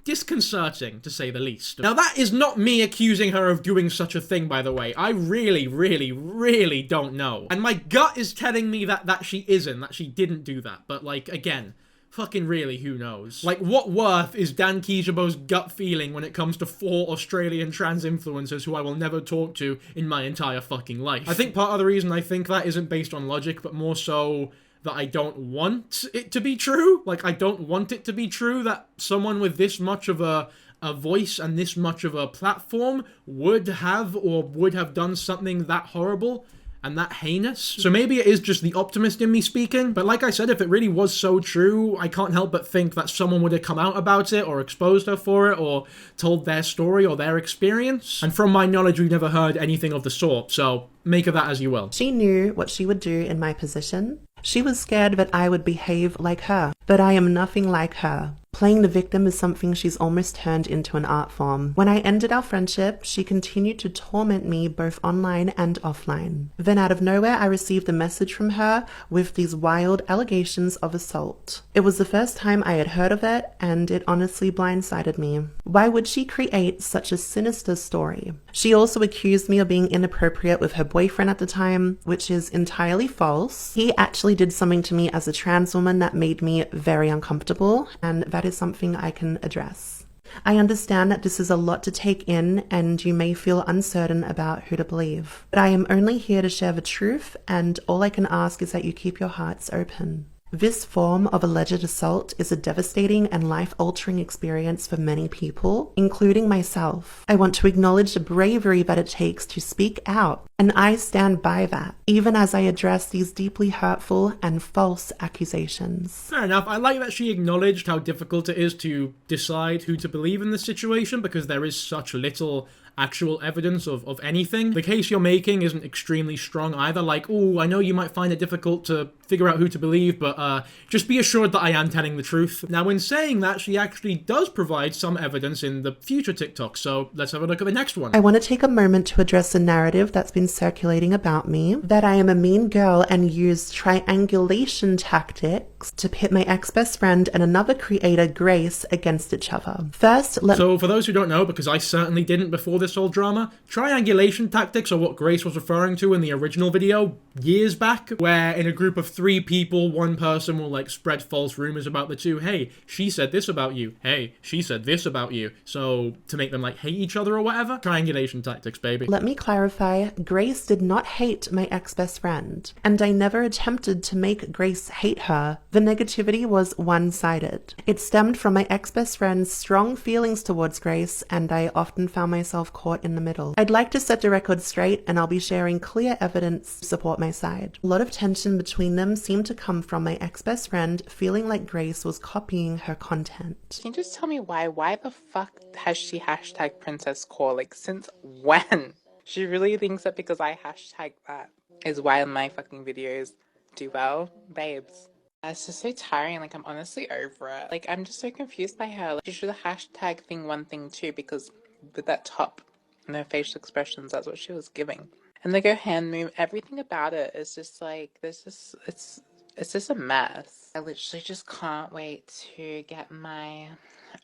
disconcerting, to say the least. Now, that is not me accusing her of doing such a thing, by the way. I really, really, really don't know. And my gut is telling me that she isn't, that she didn't do that. But, like, again, fucking really, who knows? Like, what worth is Dankyjabo's gut feeling when it comes to 4 Australian trans influencers who I will never talk to in my entire fucking life? I think part of the reason I think that isn't based on logic, but more so that I don't want it to be true. Like, I don't want it to be true that someone with this much of a voice and this much of a platform would have done something that horrible and that heinous. So maybe it is just the optimist in me speaking, but like I said, if it really was so true, I can't help but think that someone would have come out about it or exposed her for it or told their story or their experience. And from my knowledge, we've never heard anything of the sort, so make of that as you will. She knew what she would do in my position. She was scared that I would behave like her, but I am nothing like her. Playing the victim is something she's almost turned into an art form. When I ended our friendship, she continued to torment me both online and offline. Then out of nowhere, I received a message from her with these wild allegations of assault. It was the first time I had heard of it, and it honestly blindsided me. Why would she create such a sinister story? She also accused me of being inappropriate with her boyfriend at the time, which is entirely false. He actually did something to me as a trans woman that made me very uncomfortable, and that is something I can address. I understand that this is a lot to take in and you may feel uncertain about who to believe, but I am only here to share the truth, and all I can ask is that you keep your hearts open. This form of alleged assault is a devastating and life-altering experience for many people, including myself. I want to acknowledge the bravery that it takes to speak out, and I stand by that, even as I address these deeply hurtful and false accusations. Fair enough. I like that she acknowledged how difficult it is to decide who to believe in this situation because there is such little actual evidence of anything. The case you're making isn't extremely strong either. Like, oh, I know you might find it difficult to figure out who to believe, but just be assured that I am telling the truth. Now, in saying that, she actually does provide some evidence in the future TikTok, so let's have a look at the next one. I want to take a moment to address a narrative that's been circulating about me, that I am a mean girl and use triangulation tactics to pit my ex-best friend and another creator, Grace, against each other. First, So for those who don't know, because I certainly didn't before this whole drama, triangulation tactics are what Grace was referring to in the original video years back, where in a group of 3 people, one person will like spread false rumors about the two. Hey, she said this about you. Hey, she said this about you. So to make them like hate each other or whatever. Triangulation tactics, baby. Let me clarify, Grace did not hate my ex-best friend, and I never attempted to make Grace hate her. The negativity was one-sided. It stemmed from my ex-best friend's strong feelings towards Grace, and I often found myself caught in the middle. I'd like to set the record straight, and I'll be sharing clear evidence to support my side. A lot of tension between them seemed to come from my ex-best friend feeling like Grace was copying her content. Can you just tell me why? Why the fuck has she hashtag Princess Core? Like, since when? She really thinks that because I hashtag that is why my fucking videos do well? Babes. It's just so tiring. Like, I'm honestly over it. Like, I'm just so confused by her. Like, she should have hashtag thing 1 thing 2 because with that top and her facial expressions, that's what she was giving. And the go hand move, everything about it is just like, it's just a mess. I literally just can't wait to get my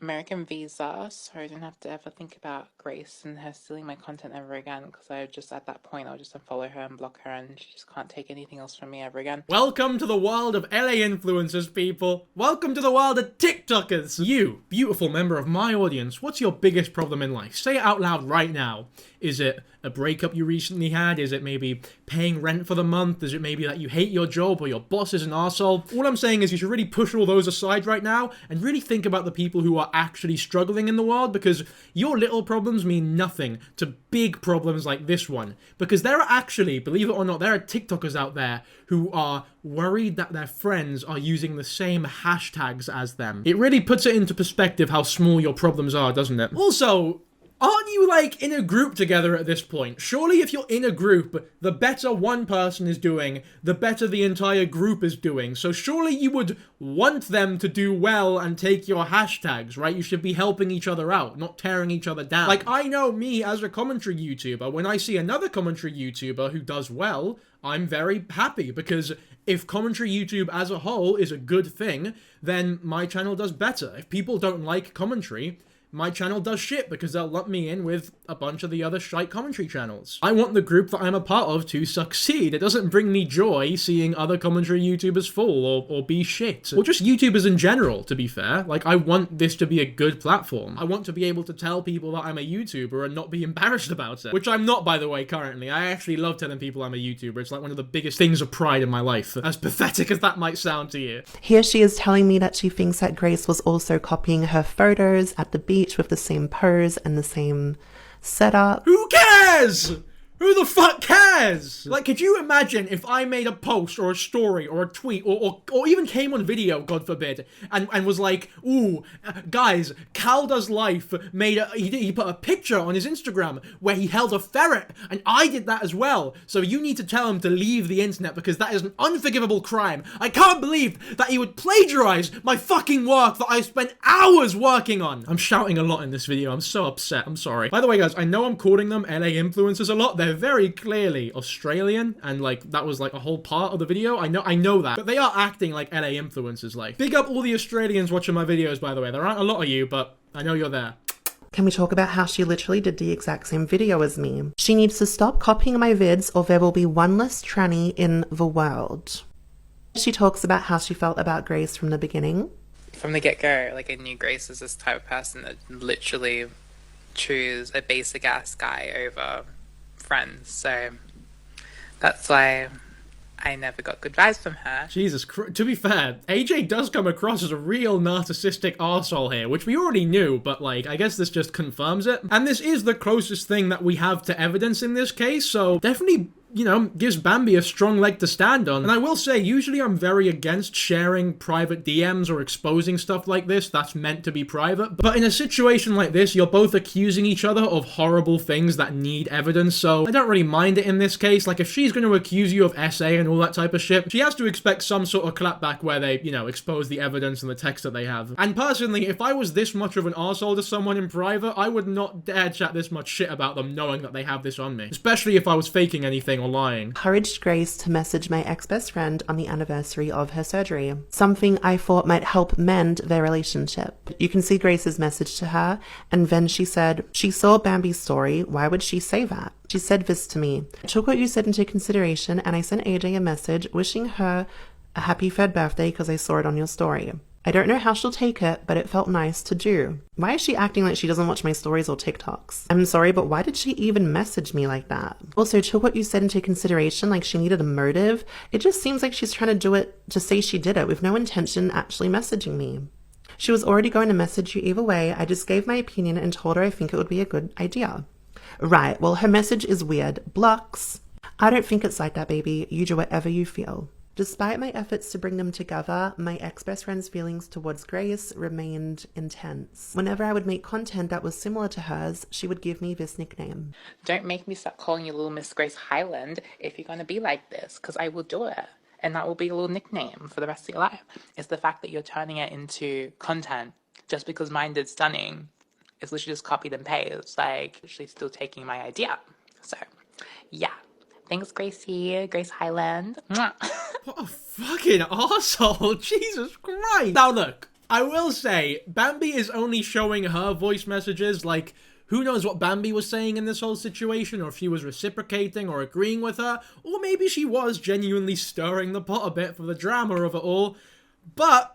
American visa so I don't have to ever think about Grace and her stealing my content ever again, because I just, at that point, I'll just unfollow her and block her and she just can't take anything else from me ever again. Welcome to the world of LA influencers, people. Welcome to the world of TikTokers. You, beautiful member of my audience, what's your biggest problem in life? Say it out loud right now. Is it a breakup you recently had? Is it maybe paying rent for the month? Is it maybe that you hate your job or your boss is an arsehole? All I'm saying is you should really push all those aside right now and really think about the people who are actually struggling in the world, because your little problems mean nothing to big problems like this one. Because there are actually, believe it or not, there are TikTokers out there who are worried that their friends are using the same hashtags as them. It really puts it into perspective how small your problems are, doesn't it? Also, Aren't you, like, in a group together at this point? Surely if you're in a group, the better one person is doing, the better the entire group is doing. So surely you would want them to do well and take your hashtags, right? You should be helping each other out, not tearing each other down. Like, I know me as a commentary YouTuber, when I see another commentary YouTuber who does well, I'm very happy, because if commentary YouTube as a whole is a good thing, then my channel does better. If people don't like commentary, my channel does shit, because they'll lump me in with a bunch of the other shite commentary channels. I want the group that I'm a part of to succeed. It doesn't bring me joy seeing other commentary YouTubers fall or be shit. Or just YouTubers in general, to be fair. Like, I want this to be a good platform. I want to be able to tell people that I'm a YouTuber and not be embarrassed about it. Which I'm not, by the way, currently. I actually love telling people I'm a YouTuber. It's like one of the biggest things of pride in my life. As pathetic as that might sound to you. Here she is telling me that she thinks that Grace was also copying her photos at the beach with the same pose and the same setup. Who cares? Who the fuck cares? Like, could you imagine if I made a post or a story or a tweet or even came on video, God forbid, and was like, ooh, guys, Cal Does Life made he put a picture on his Instagram where he held a ferret, and I did that as well. So you need to tell him to leave the internet because that is an unforgivable crime. I can't believe that he would plagiarize my fucking work that I spent hours working on. I'm shouting a lot in this video. I'm so upset. I'm sorry. By the way, guys, I know I'm calling them LA influencers a lot. They're very clearly Australian, and like that was like a whole part of the video. I know that, but they are acting like LA influencers. Like, big up all the Australians watching my videos, by the way. There aren't a lot of you, but I know you're there. Can we talk about how she literally did the exact same video as me? She needs to stop copying my vids or there will be one less tranny in the world. She talks about how she felt about Grace from the beginning. From the get-go, like, I knew Grace is this type of person that literally choose a basic ass guy over friends, so that's why I never got good vibes from her. Jesus Christ. To be fair, AJ does come across as a real narcissistic arsehole here, which we already knew, but like, I guess this just confirms it. And this is the closest thing that we have to evidence in this case, so definitely, you know, gives Bambi a strong leg to stand on. And I will say, usually I'm very against sharing private DMs or exposing stuff like this that's meant to be private. But in a situation like this, you're both accusing each other of horrible things that need evidence, so I don't really mind it in this case. Like, if she's going to accuse you of SA and all that type of shit, she has to expect some sort of clapback where they, you know, expose the evidence and the text that they have. And personally, if I was this much of an arsehole to someone in private, I would not dare chat this much shit about them knowing that they have this on me. Especially if I was faking anything or lying. Encouraged Grace to message my ex-best friend on the anniversary of her surgery, something I thought might help mend their relationship. You can see Grace's message to her, and then she said, she saw Bambi's story, why would she say that? She said this to me, I took what you said into consideration and I sent AJ a message wishing her a happy 3rd birthday because I saw it on your story. I don't know how she'll take it, but it felt nice to do. Why is she acting like she doesn't watch my stories or TikToks? I'm sorry, but why did she even message me like that? Also, took what you said into consideration, like she needed a motive. It just seems like she's trying to do it to say she did it with no intention actually messaging me. She was already going to message you either way. I just gave my opinion and told her I think it would be a good idea. Right, well, her message is weird. Blocks. I don't think it's like that, baby. You do whatever you feel. Despite my efforts to bring them together, my ex-best friend's feelings towards Grace remained intense. Whenever I would make content that was similar to hers, she would give me this nickname. Don't make me start calling you Little Miss Grace Hyland if you're going to be like this, because I will do it. And that will be a little nickname for the rest of your life. It's the fact that you're turning it into content just because mine did stunning. It's literally just copied and paste. Like, she's still taking my idea. So, yeah. Thanks, Gracie. Grace Hyland. What a fucking arsehole. Jesus Christ. Now look, I will say, Bambi is only showing her voice messages. Like, who knows what Bambi was saying in this whole situation, or if she was reciprocating or agreeing with her, or maybe she was genuinely stirring the pot a bit for the drama of it all. But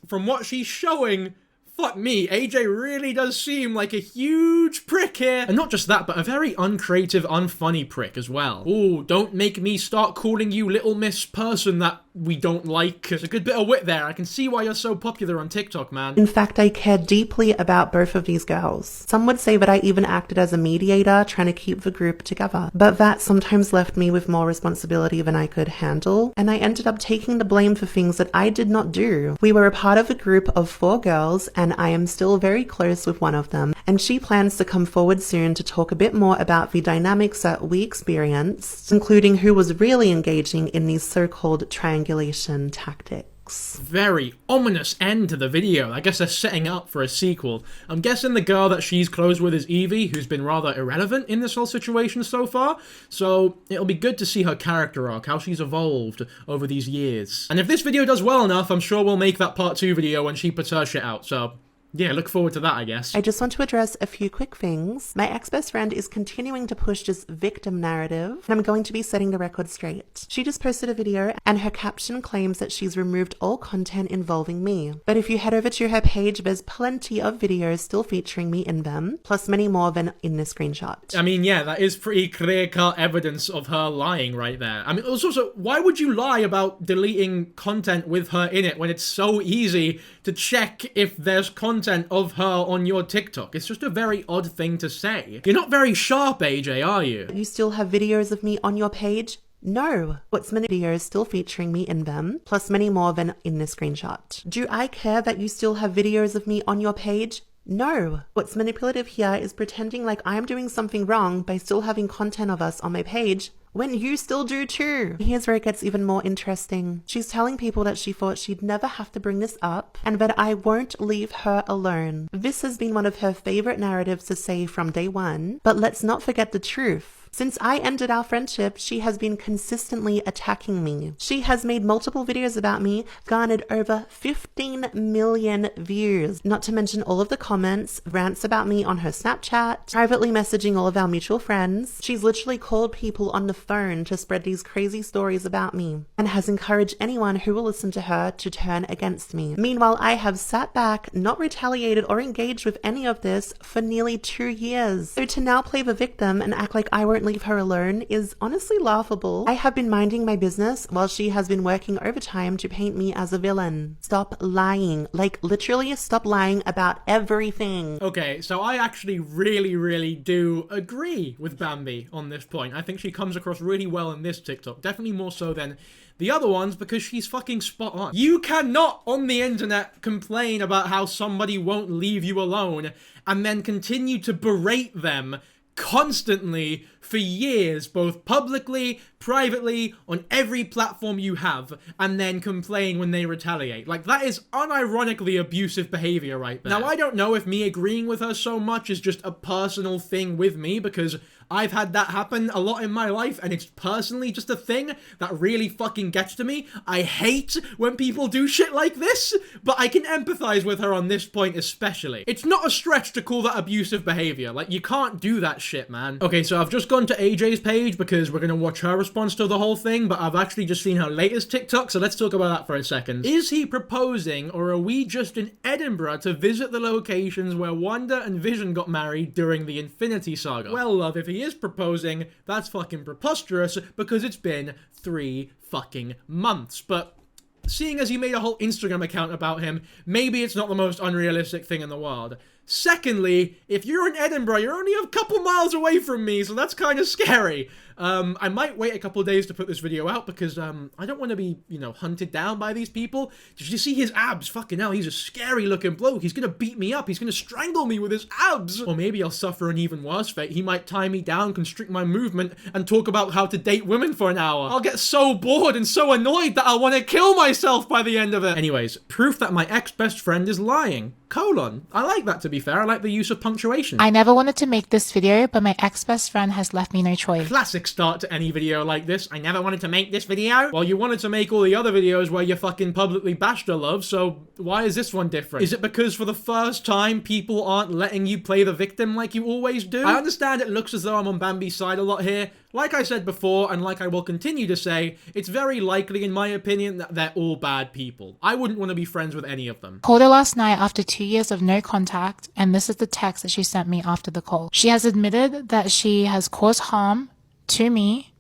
from what she's showing, fuck me, AJ really does seem like a huge prick here. And not just that, but a very uncreative, unfunny prick as well. Ooh, don't make me start calling you Little Miss Person that we don't like. There's a good bit of wit there. I can see why you're so popular on TikTok, man. In fact, I care deeply about both of these girls. Some would say that I even acted as a mediator, trying to keep the group together. But that sometimes left me with more responsibility than I could handle, and I ended up taking the blame for things that I did not do. We were a part of a group of 4 girls, and I am still very close with one of them, and she plans to come forward soon to talk a bit more about the dynamics that we experienced, including who was really engaging in these so-called triangulation tactics. Very ominous end to the video. I guess they're setting up for a sequel. I'm guessing the girl that she's close with is Evie, who's been rather irrelevant in this whole situation so far. So it'll be good to see her character arc, how she's evolved over these years. And if this video does well enough, I'm sure we'll make that part 2 video when she puts her shit out. So yeah, look forward to that, I guess. I just want to address a few quick things. My ex-best friend is continuing to push this victim narrative, and I'm going to be setting the record straight. She just posted a video, and her caption claims that she's removed all content involving me. But if you head over to her page, there's plenty of videos still featuring me in them, plus many more than in this screenshot. I mean, yeah, that is pretty clear-cut evidence of her lying right there. I mean, also, why would you lie about deleting content with her in it when it's so easy to check if there's content of her on your TikTok? It's just a very odd thing to say. You're not very sharp, AJ, are you? You still have videos of me on your page? No. What's many videos still featuring me in them, plus many more than in this screenshot. Do I care that you still have videos of me on your page? No. What's manipulative here is pretending like I'm doing something wrong by still having content of us on my page, when you still do too. Here's where it gets even more interesting. She's telling people that she thought she'd never have to bring this up and that I won't leave her alone. This has been one of her favorite narratives to say from day one, but let's not forget the truth. Since I ended our friendship, she has been consistently attacking me. She has made multiple videos about me, garnered over 15 million views, not to mention all of the comments, rants about me on her Snapchat, privately messaging all of our mutual friends. She's literally called people on the phone to spread these crazy stories about me, and has encouraged anyone who will listen to her to turn against me. Meanwhile, I have sat back, not retaliated or engaged with any of this for nearly 2 years. So to now play the victim and act like I won't leave her alone is honestly laughable. I have been minding my business while she has been working overtime to paint me as a villain. Stop lying. Like, literally stop lying about everything. Okay, so I actually really do agree with Bambi on this point. I think she comes across really well in this TikTok. Definitely more so than the other ones, because she's fucking spot on. You cannot, on the internet, complain about how somebody won't leave you alone and then continue to berate them constantly for years, both publicly, privately, on every platform you have, and then complain when they retaliate. Like, that is unironically abusive behavior right there. Now, I don't know if me agreeing with her so much is just a personal thing with me, because I've had that happen a lot in my life, and it's personally just a thing that really fucking gets to me. I hate when people do shit like this, but I can empathize with her on this point especially. It's not a stretch to call that abusive behavior. Like, you can't do that shit, man. Okay, so I've just gone to AJ's page because we're gonna watch her response to the whole thing, but I've actually just seen her latest TikTok, so let's talk about that for a second. Is he proposing, or are we just in Edinburgh to visit the locations where Wanda and Vision got married during the Infinity Saga? Well, love, if he is proposing, that's fucking preposterous, because it's been 3 fucking months. But seeing as you made a whole Instagram account about him, maybe it's not the most unrealistic thing in the world. Secondly, if you're in Edinburgh, you're only a couple miles away from me, so that's kind of scary. I might wait a couple days to put this video out because I don't want to be, you know, hunted down by these people. Did you see his abs? Fucking hell, he's a scary looking bloke. He's gonna beat me up. He's gonna strangle me with his abs. Or maybe I'll suffer an even worse fate. He might tie me down, constrict my movement, and talk about how to date women for an hour. I'll get so bored and so annoyed that I'll want to kill myself by the end of it. Anyways, proof that my ex-best friend is lying. : I like that, to be fair. I like the use of punctuation. I never wanted to make this video, but my ex-best friend has left me no choice. Classic start to any video like this. I never wanted to make this video. Well, you wanted to make all the other videos where you fucking publicly bashed her love, so why is this one different? Is it because for the first time people aren't letting you play the victim like you always do? I understand it looks as though I'm on Bambi's side a lot here. Like I said before, and like I will continue to say, it's very likely, in my opinion, that they're all bad people. I wouldn't want to be friends with any of them. Called her last night after 2 years of no contact, and this is the text that she sent me after the call. She has admitted that she has caused harm to me,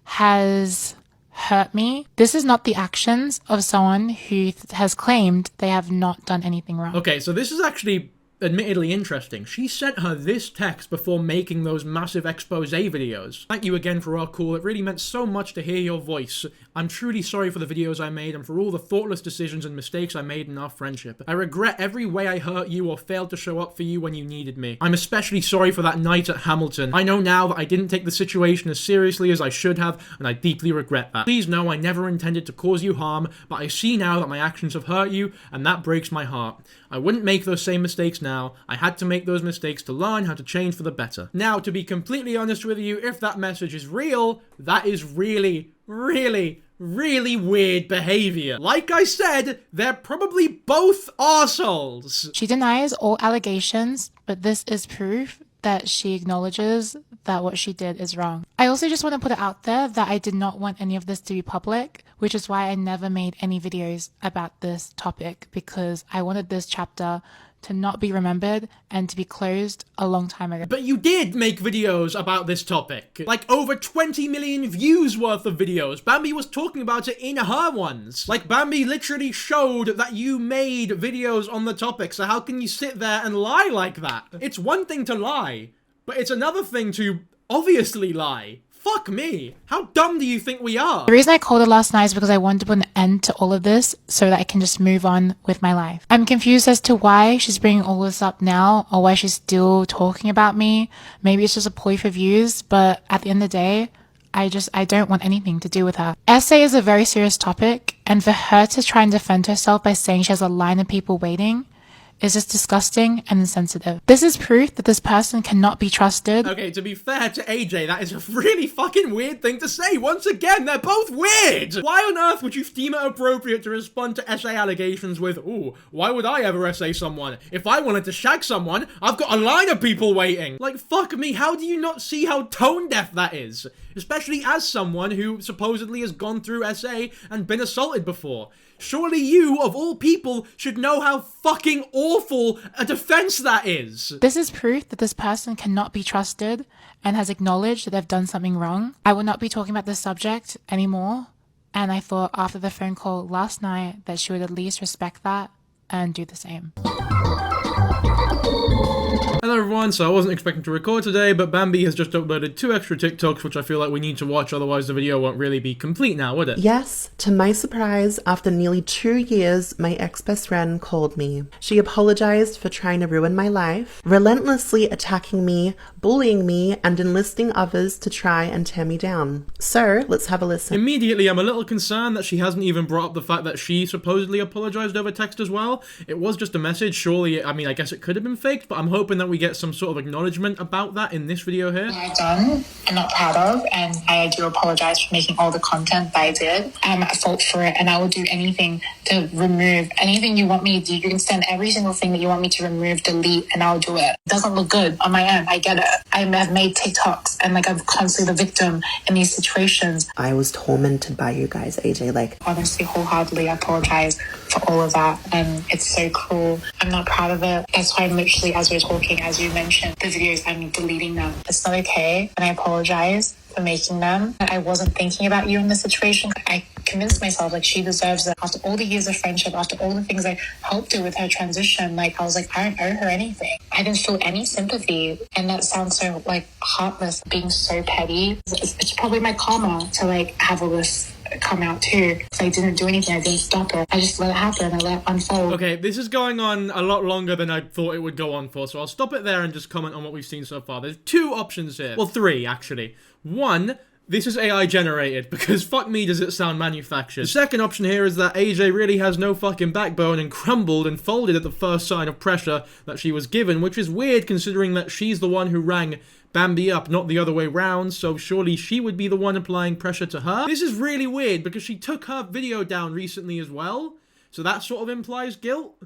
has hurt me. This is not the actions of someone who has claimed they have not done anything wrong. Okay, so this is actually admittedly interesting. She sent her this text before making those massive expose videos. Thank you again for our call. It really meant so much to hear your voice. I'm truly sorry for the videos I made and for all the thoughtless decisions and mistakes I made in our friendship. I regret every way I hurt you or failed to show up for you when you needed me. I'm especially sorry for that night at Hamilton. I know now that I didn't take the situation as seriously as I should have, and I deeply regret that. Please know I never intended to cause you harm, but I see now that my actions have hurt you, and that breaks my heart. I wouldn't make those same mistakes now. I had to make those mistakes to learn how to change for the better. Now, to be completely honest with you, if that message is real, that is really weird behavior. Like I said, they're probably both arseholes. She denies all allegations, but this is proof that she acknowledges that what she did is wrong. I also just want to put it out there that I did not want any of this to be public, which is why I never made any videos about this topic, because I wanted this chapter to not be remembered and to be closed a long time ago. But you did make videos about this topic. Like over 20 million views worth of videos. Bambi was talking about it in her ones. Like Bambi literally showed that you made videos on the topic, so how can you sit there and lie like that? It's one thing to lie, but it's another thing to obviously lie. Fuck me. How dumb do you think we are? The reason I called her last night is because I wanted to put an end to all of this so that I can just move on with my life. I'm confused as to why she's bringing all this up now, or why she's still talking about me. Maybe it's just a ploy for views, but at the end of the day, I don't want anything to do with her. Essay is a very serious topic, and for her to try and defend herself by saying she has a line of people waiting is just disgusting and insensitive. This is proof that this person cannot be trusted. Okay, to be fair to AJ, that is a really fucking weird thing to say. Once again, they're both weird! Why on earth would you deem it appropriate to respond to essay allegations with, ooh, why would I ever essay someone? If I wanted to shag someone, I've got a line of people waiting. Like, fuck me, how do you not see how tone deaf that is? Especially as someone who supposedly has gone through SA and been assaulted before. Surely you, of all people, should know how fucking awful a defense that is. This is proof that this person cannot be trusted and has acknowledged that they've done something wrong. I will not be talking about this subject anymore. And I thought after the phone call last night that she would at least respect that and do the same. Hello everyone, so I wasn't expecting to record today, but Bambi has just uploaded 2 extra TikToks which I feel like we need to watch, otherwise the video won't really be complete now, would it? Yes, to my surprise, after nearly 2 years, my ex-best friend called me. She apologized for trying to ruin my life, relentlessly attacking me, bullying me, and enlisting others to try and tear me down. So, let's have a listen. Immediately, I'm a little concerned that she hasn't even brought up the fact that she supposedly apologized over text as well. It was just a message, surely, I mean, I guess it could have been faked, but I'm hoping that we get some sort of acknowledgement about that in this video here. I've done, I'm not proud of, and I do apologize for making all the content that I did. I'm at fault for it, and I will do anything to remove anything you want me to do. You can send every single thing that you want me to remove, delete, and I'll do it. It doesn't look good on my end, I get it. I have made TikToks, and I'm constantly the victim in these situations. I was tormented by you guys, AJ, Honestly, wholeheartedly, I apologize for all of that, and it's so cruel. I'm not proud of it. That's why I'm literally, as we're talking, as you mentioned, the videos, I'm deleting them. It's not okay, and I apologize for making them. I wasn't thinking about you in this situation. I convinced myself she deserves it. After all the years of friendship, after all the things I helped her with her transition, I was like, I don't owe her anything. I didn't feel any sympathy, and that sounds so heartless, being so petty. It's probably my karma to have all this come out too, because I didn't do anything. I didn't stop it. I just let it happen. I let it unfold. Okay, this is going on a lot longer than I thought it would go on for, so I'll stop it there and just comment on what we've seen so far. There's 2 options here. Well, 3, actually. 1, this is AI generated, because fuck me does it sound manufactured. The second option here is that AJ really has no fucking backbone and crumbled and folded at the first sign of pressure that she was given, which is weird considering that she's the one who rang Bambi up, not the other way round, so surely she would be the one applying pressure to her. This is really weird because she took her video down recently as well, so that sort of implies guilt.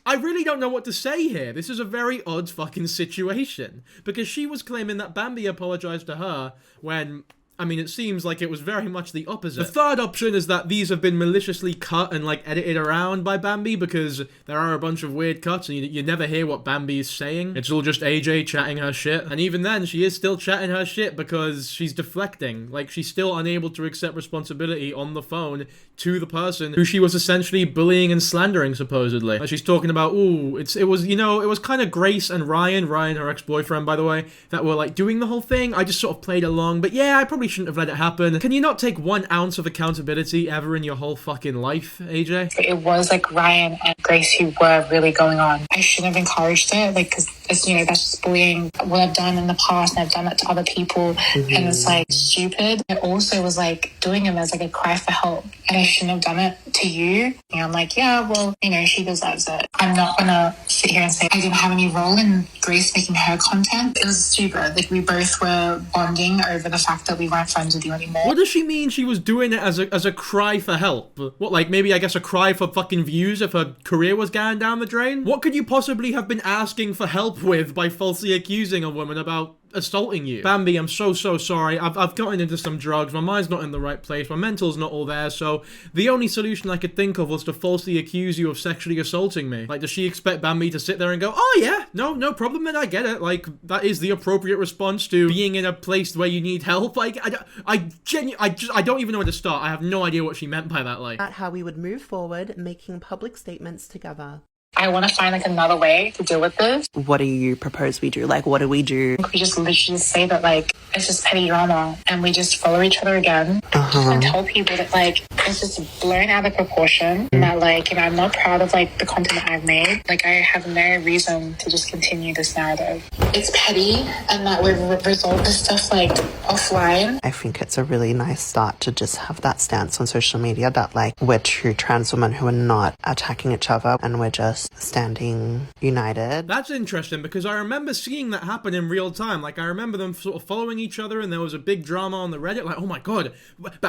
I really don't know what to say here. This is a very odd fucking situation, because she was claiming that Bambi apologized to her when I mean, it seems like it was very much the opposite. The third option is that these have been maliciously cut and, like, edited around by Bambi, because there are a bunch of weird cuts and you never hear what Bambi is saying. It's all just AJ chatting her shit. And even then, she is still chatting her shit because she's deflecting. Like, she's still unable to accept responsibility on the phone to the person who she was essentially bullying and slandering, supposedly. Like, she's talking about, ooh, it was kind of Grace and Ryan, her ex-boyfriend, by the way, that were, like, doing the whole thing. I just sort of played along, but yeah, I probably shouldn't have let it happen. Can you not take 1 ounce of accountability ever in your whole fucking life, AJ? It was like Ryan and Grace who were really going on. I shouldn't have encouraged it, like, because that's just bullying. What I've done in the past, and I've done that to other people, and it's like stupid. I also was like doing him as like a cry for help, and I shouldn't have done it to you. And I'm like, yeah, well, she deserves it. I'm not gonna sit here and say I didn't have any role in Grace making her content. It was stupid. Like, we both were bonding over the fact that we weren't friends with you anymore. What does she mean she was doing it as a cry for help? What, like, maybe, I guess, a cry for fucking views if her career was going down the drain? What could you possibly have been asking for help with by falsely accusing a woman about assaulting you? Bambi, I'm so sorry. I've gotten into some drugs. My mind's not in the right place. My mental's not all there. So the only solution I could think of was to falsely accuse you of sexually assaulting me. Like, does she expect Bambi to sit there and go, oh yeah, no problem, man, I get it. Like, that is the appropriate response to being in a place where you need help. Like, I don't even know where to start. I have no idea what she meant by that. Like, About how we would move forward, making public statements together. I want to find like another way to deal with this. What do you propose we do? Like, what do we do? We just literally say that, like, it's just petty drama and we just follow each other again. And tell people that, like, it's just blown out of proportion and that, like, I'm not proud of, like, the content that I've made. Like, I have no reason to just continue this narrative. It's petty and that we've resolved this stuff, like, offline. I think it's a really nice start to just have that stance on social media that, like, we're two trans women who are not attacking each other and we're just standing united. That's interesting, because I remember seeing that happen in real time. Like, I remember them sort of following each other, and there was a big drama on the Reddit, like, oh my god,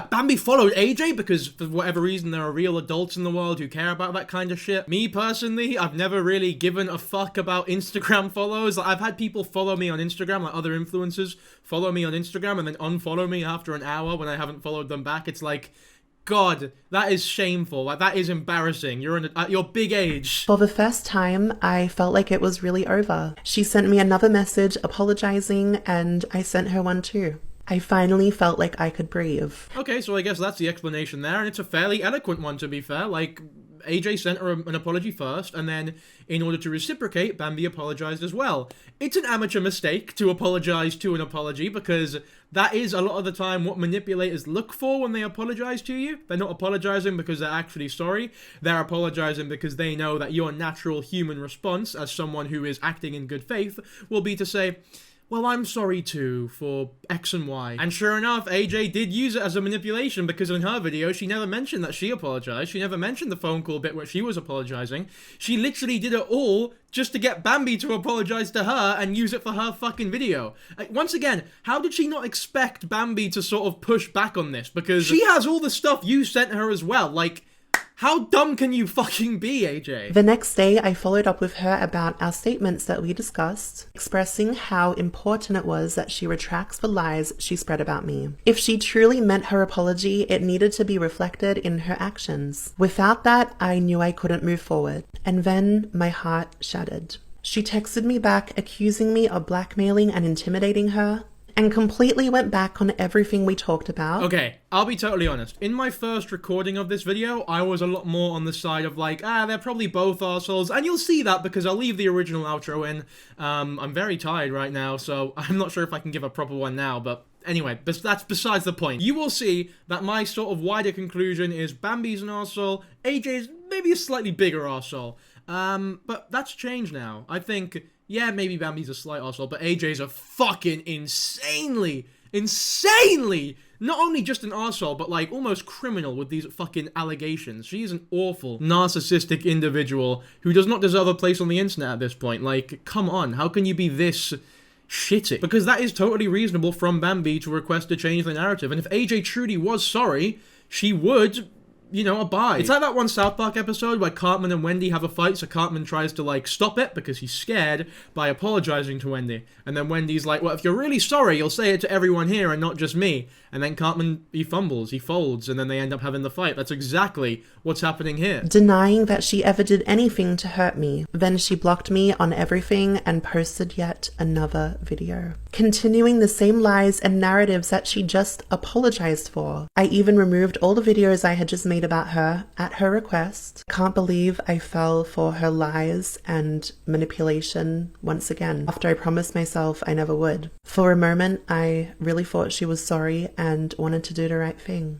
Bambi followed AJ? Because for whatever reason there are real adults in the world who care about that kind of shit. Me personally, I've never really given a fuck about Instagram follows. Like, I've had people follow me on Instagram, like other influencers follow me on Instagram and then unfollow me after an hour when I haven't followed them back. It's like, God, that is shameful. Like, that is embarrassing. You're at your big age. For the first time, I felt like it was really over. She sent me another message apologizing, and I sent her one too. I finally felt like I could breathe. Okay, so I guess that's the explanation there, and it's a fairly eloquent one, to be fair. Like, AJ sent her an apology first, and then, in order to reciprocate, Bambi apologized as well. It's an amateur mistake to apologize to an apology, because that is a lot of the time what manipulators look for when they apologize to you. They're not apologizing because they're actually sorry. They're apologizing because they know that your natural human response, as someone who is acting in good faith, will be to say, well, I'm sorry too, for X and Y. And sure enough, AJ did use it as a manipulation, because in her video, she never mentioned that she apologized. She never mentioned the phone call bit where she was apologizing. She literally did it all just to get Bambi to apologize to her and use it for her fucking video. Once again, how did she not expect Bambi to sort of push back on this? Because she has all the stuff you sent her as well. Like, how dumb can you fucking be, AJ? The next day, I followed up with her about our statements that we discussed, expressing how important it was that she retracts the lies she spread about me. If she truly meant her apology, it needed to be reflected in her actions. Without that, I knew I couldn't move forward. And then my heart shattered. She texted me back, accusing me of blackmailing and intimidating her, and completely went back on everything we talked about. Okay, I'll be totally honest. In my first recording of this video, I was a lot more on the side of like, they're probably both arseholes, and you'll see that because I'll leave the original outro in. I'm very tired right now, so I'm not sure if I can give a proper one now, but anyway, that's besides the point. You will see that my sort of wider conclusion is Bambi's an arsehole, AJ's maybe a slightly bigger arsehole. But that's changed now. I think, yeah, maybe Bambi's a slight arsehole, but AJ's a fucking insanely, not only just an arsehole, but like almost criminal with these fucking allegations. She's an awful, narcissistic individual who does not deserve a place on the internet at this point. Like, come on, how can you be this shitty? Because that is totally reasonable from Bambi to request to change the narrative. And if AJ truly was sorry, she would you know, a bye. It's like that one South Park episode where Cartman and Wendy have a fight, so Cartman tries to, like, stop it because he's scared by apologizing to Wendy. And then Wendy's like, well, if you're really sorry, you'll say it to everyone here and not just me. And then Cartman, he fumbles, he folds, and then they end up having the fight. That's exactly what's happening here. Denying that she ever did anything to hurt me. Then she blocked me on everything and posted yet another video. Continuing the same lies and narratives that she just apologized for. I even removed all the videos I had just made about her at her request. Can't believe I fell for her lies and manipulation once again, after I promised myself I never would. For a moment, I really thought she was sorry and wanted to do the right thing.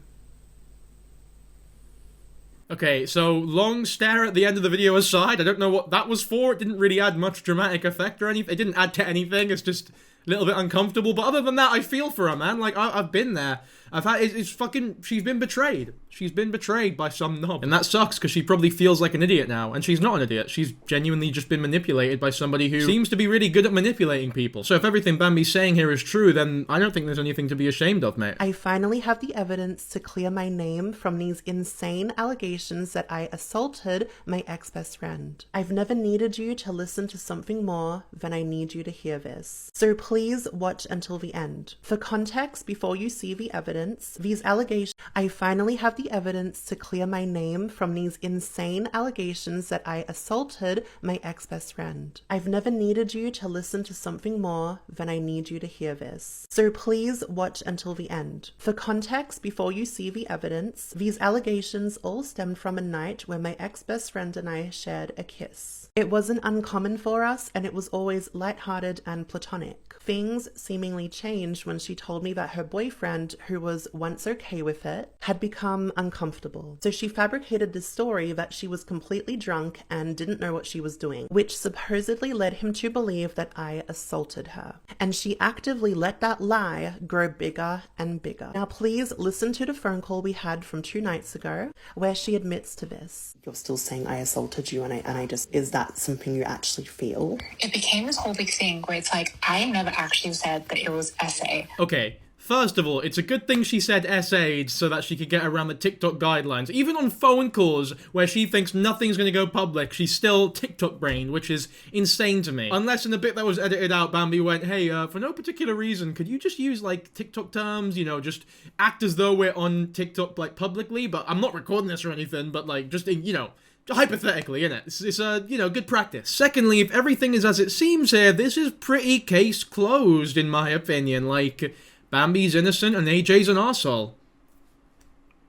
Okay, so long stare at the end of the video aside, I don't know what that was for. It didn't really add much dramatic effect or anything. It didn't add to anything. It's just a little bit uncomfortable. But other than that, I feel for her, man. Like, I've been there. It's fucking, she's been betrayed. She's been betrayed by some knob. And that sucks, because she probably feels like an idiot now. And she's not an idiot. She's genuinely just been manipulated by somebody who seems to be really good at manipulating people. So if everything Bambi's saying here is true, then I don't think there's anything to be ashamed of, mate. I finally have the evidence to clear my name from these insane allegations that I assaulted my ex-best friend. I've never needed you to listen to something more than I need you to hear this. So please watch until the end. For context, before you see the evidence, these allegations, I finally have the evidence to clear my name from these insane allegations that I assaulted my ex-best friend. I've never needed you to listen to something more than I need you to hear this. So please watch until the end. For context, before you see the evidence, these allegations all stemmed from a night where my ex-best friend and I shared a kiss. It wasn't uncommon for us, and it was always lighthearted and platonic. Things seemingly changed when she told me that her boyfriend, who was once okay with it, had become uncomfortable. So she fabricated this story that she was completely drunk and didn't know what she was doing, which supposedly led him to believe that I assaulted her. And she actively let that lie grow bigger and bigger. Now please listen to the phone call we had from 2 nights ago, where she admits to this. You're still saying I assaulted you, and I just, is that something you actually feel? It became this whole big thing where it's like, I never actually said that it was SA. Okay. First of all, it's a good thing she said SA'd so that she could get around the TikTok guidelines. Even on phone calls where she thinks nothing's going to go public, she's still TikTok brained, which is insane to me. Unless in the bit that was edited out, Bambi went, hey, for no particular reason, could you just use, like, TikTok terms, you know, just act as though we're on TikTok, like, publicly, but I'm not recording this or anything, but, like, just, you know, hypothetically, innit? It's you know, good practice. Secondly, if everything is as it seems here, this is pretty case closed, in my opinion. Like, Bambi's innocent and AJ's an arsehole.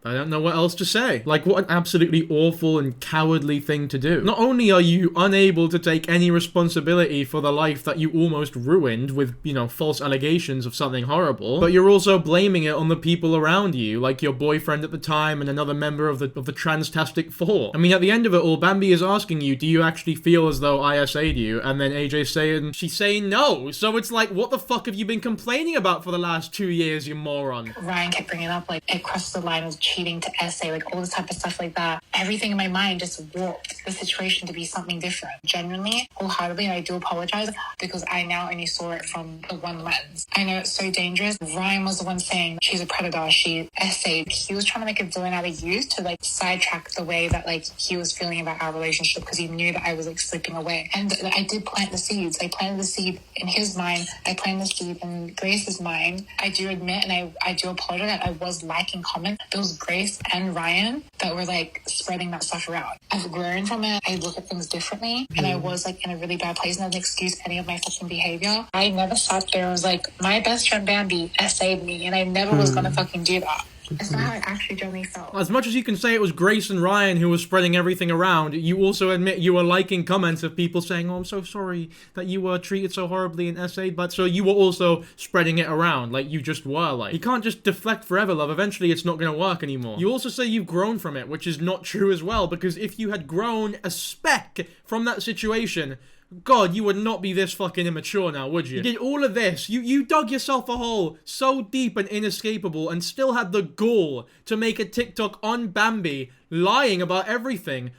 I don't know what else to say. Like, what an absolutely awful and cowardly thing to do. Not only are you unable to take any responsibility for the life that you almost ruined with, you know, false allegations of something horrible, but you're also blaming it on the people around you, like your boyfriend at the time and another member of the Transtastic Four. I mean, at the end of it all, Bambi is asking you, do you actually feel as though I SA'd you? And then AJ's saying, she's saying no. So it's like, what the fuck have you been complaining about for the last 2 years, you moron? Ryan kept bringing up, like, it crossed the line of cheating to SA, like all this type of stuff like that. Everything in my mind just warped the situation to be something different. Genuinely, wholeheartedly, and I do apologize because I now only saw it from the one lens. I know it's so dangerous. Ryan was the one saying she's a predator, she SA'd. He was trying to make a villain out of you to, like, sidetrack the way that, like, he was feeling about our relationship because he knew that I was, like, slipping away. And I did plant the seeds. I planted the seed in his mind. I planted the seed in Grace's mind. I do admit, and I do apologize that I was liking comments. There was Grace and Ryan that were, like, spreading that stuff around. I've grown from it. I look at things differently, and I was, like, in a really bad place, and that doesn't excuse any of my fucking behavior. I never sat there and was like, my best friend Bambi SA'd me, and I never was gonna fucking do that. It's not how I actually generally felt. As much as you can say it was Grace and Ryan who was spreading everything around, you also admit you were liking comments of people saying, oh, I'm so sorry that you were treated so horribly in SA, but so you were also spreading it around, like you just were, like. You can't just deflect forever, love. Eventually it's not gonna work anymore. You also say you've grown from it, which is not true as well, because if you had grown a speck from that situation, God, you would not be this fucking immature now, would you? You did all of this. You dug yourself a hole so deep and inescapable and still had the gall to make a TikTok on Bambi lying about everything.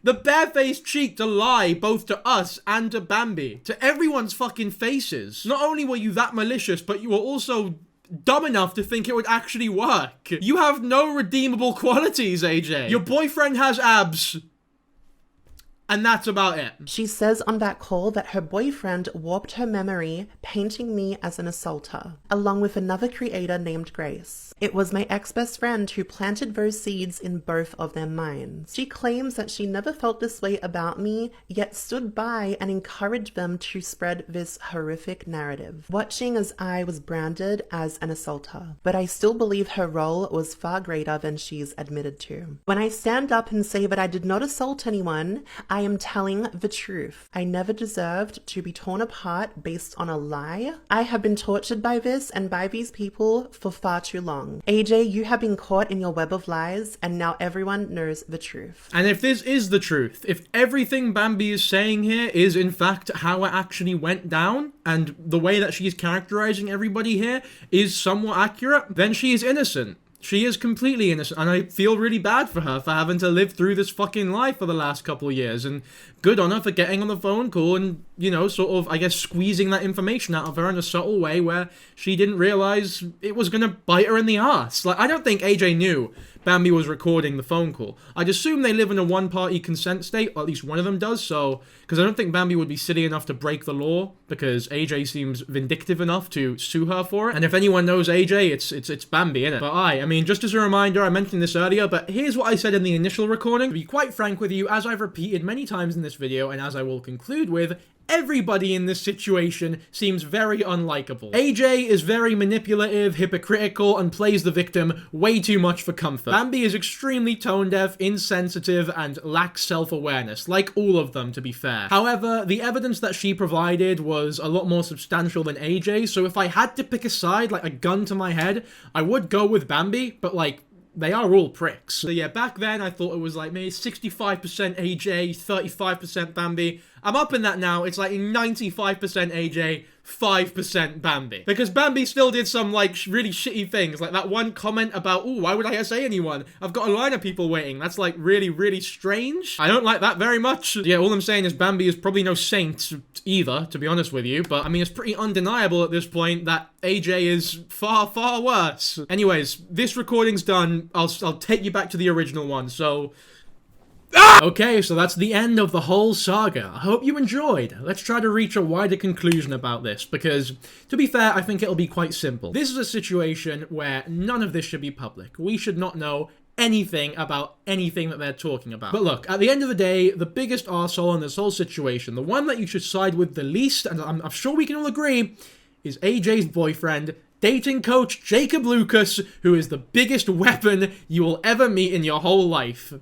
The barefaced cheek to lie both to us and to Bambi. To everyone's fucking faces. Not only were you that malicious, but you were also dumb enough to think it would actually work. You have no redeemable qualities, AJ. Your boyfriend has abs. And that's about it. She says on that call that her boyfriend warped her memory, painting me as an assaulter, along with another creator named Grace. It was my ex-best friend who planted those seeds in both of their minds. She claims that she never felt this way about me, yet stood by and encouraged them to spread this horrific narrative, watching as I was branded as an assaulter. But I still believe her role was far greater than she's admitted to. When I stand up and say that I did not assault anyone, I am telling the truth. I never deserved to be torn apart based on a lie. I have been tortured by this and by these people for far too long. AJ, you have been caught in your web of lies, and now everyone knows the truth. And if this is the truth, if everything Bambi is saying here is in fact how it actually went down, and the way that she's characterizing everybody here is somewhat accurate, then she is innocent. She is completely innocent, and I feel really bad for her for having to live through this fucking life for the last couple of years, and good on her for getting on the phone call and, you know, sort of, I guess, squeezing that information out of her in a subtle way where she didn't realize it was gonna bite her in the ass. Like, I don't think AJ knew Bambi was recording the phone call. I'd assume they live in a one-party consent state, or at least one of them does, so, because I don't think Bambi would be silly enough to break the law, because AJ seems vindictive enough to sue her for it. And if anyone knows AJ, it's Bambi, innit? But I mean, just as a reminder, I mentioned this earlier, but here's what I said in the initial recording. To be quite frank with you, as I've repeated many times in this video, and as I will conclude with, everybody in this situation seems very unlikable. AJ is very manipulative, hypocritical, and plays the victim way too much for comfort. Bambi is extremely tone-deaf, insensitive, and lacks self-awareness, like all of them, to be fair. However, the evidence that she provided was a lot more substantial than AJ, so if I had to pick a side, like a gun to my head, I would go with Bambi, but like, they are all pricks. So yeah, back then I thought it was like maybe 65% AJ, 35% Bambi. I'm up in that now, it's like 95% AJ, 5% Bambi. Because Bambi still did some like really shitty things, like that one comment about, ooh, why would I say anyone? I've got a line of people waiting. That's like really, really strange. I don't like that very much. Yeah, all I'm saying is Bambi is probably no saint either, to be honest with you. But I mean, it's pretty undeniable at this point that AJ is far, far worse. Anyways, this recording's done. I'll take you back to the original one, so... Okay, so that's the end of the whole saga. I hope you enjoyed. Let's try to reach a wider conclusion about this, because, to be fair, I think it'll be quite simple. This is a situation where none of this should be public. We should not know anything about anything that they're talking about. But look, at the end of the day, the biggest arsehole in this whole situation, the one that you should side with the least, and I'm sure we can all agree, is AJ's boyfriend, dating coach Jacob Lucas, who is the biggest weapon you will ever meet in your whole life.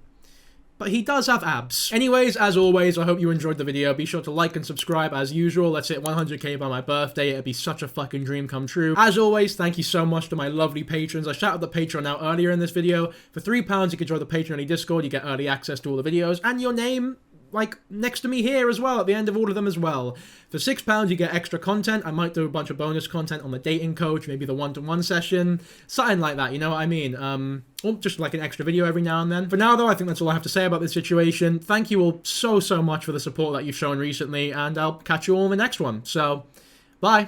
But he does have abs. Anyways, as always, I hope you enjoyed the video. Be sure to like and subscribe as usual. Let's hit 100k by my birthday. It'd be such a fucking dream come true. As always, thank you so much to my lovely patrons. I shouted the Patreon out earlier in this video. For £3, you can join the Patreon Discord. You get early access to all the videos. And your name, like, next to me here as well, at the end of all of them as well. For £6, you get extra content. I might do a bunch of bonus content on the dating coach, maybe the one-to-one session, something like that, you know what I mean? Or just like an extra video every now and then. For now, though, I think that's all I have to say about this situation. Thank you all so much for the support that you've shown recently, and I'll catch you all in the next one. So, bye.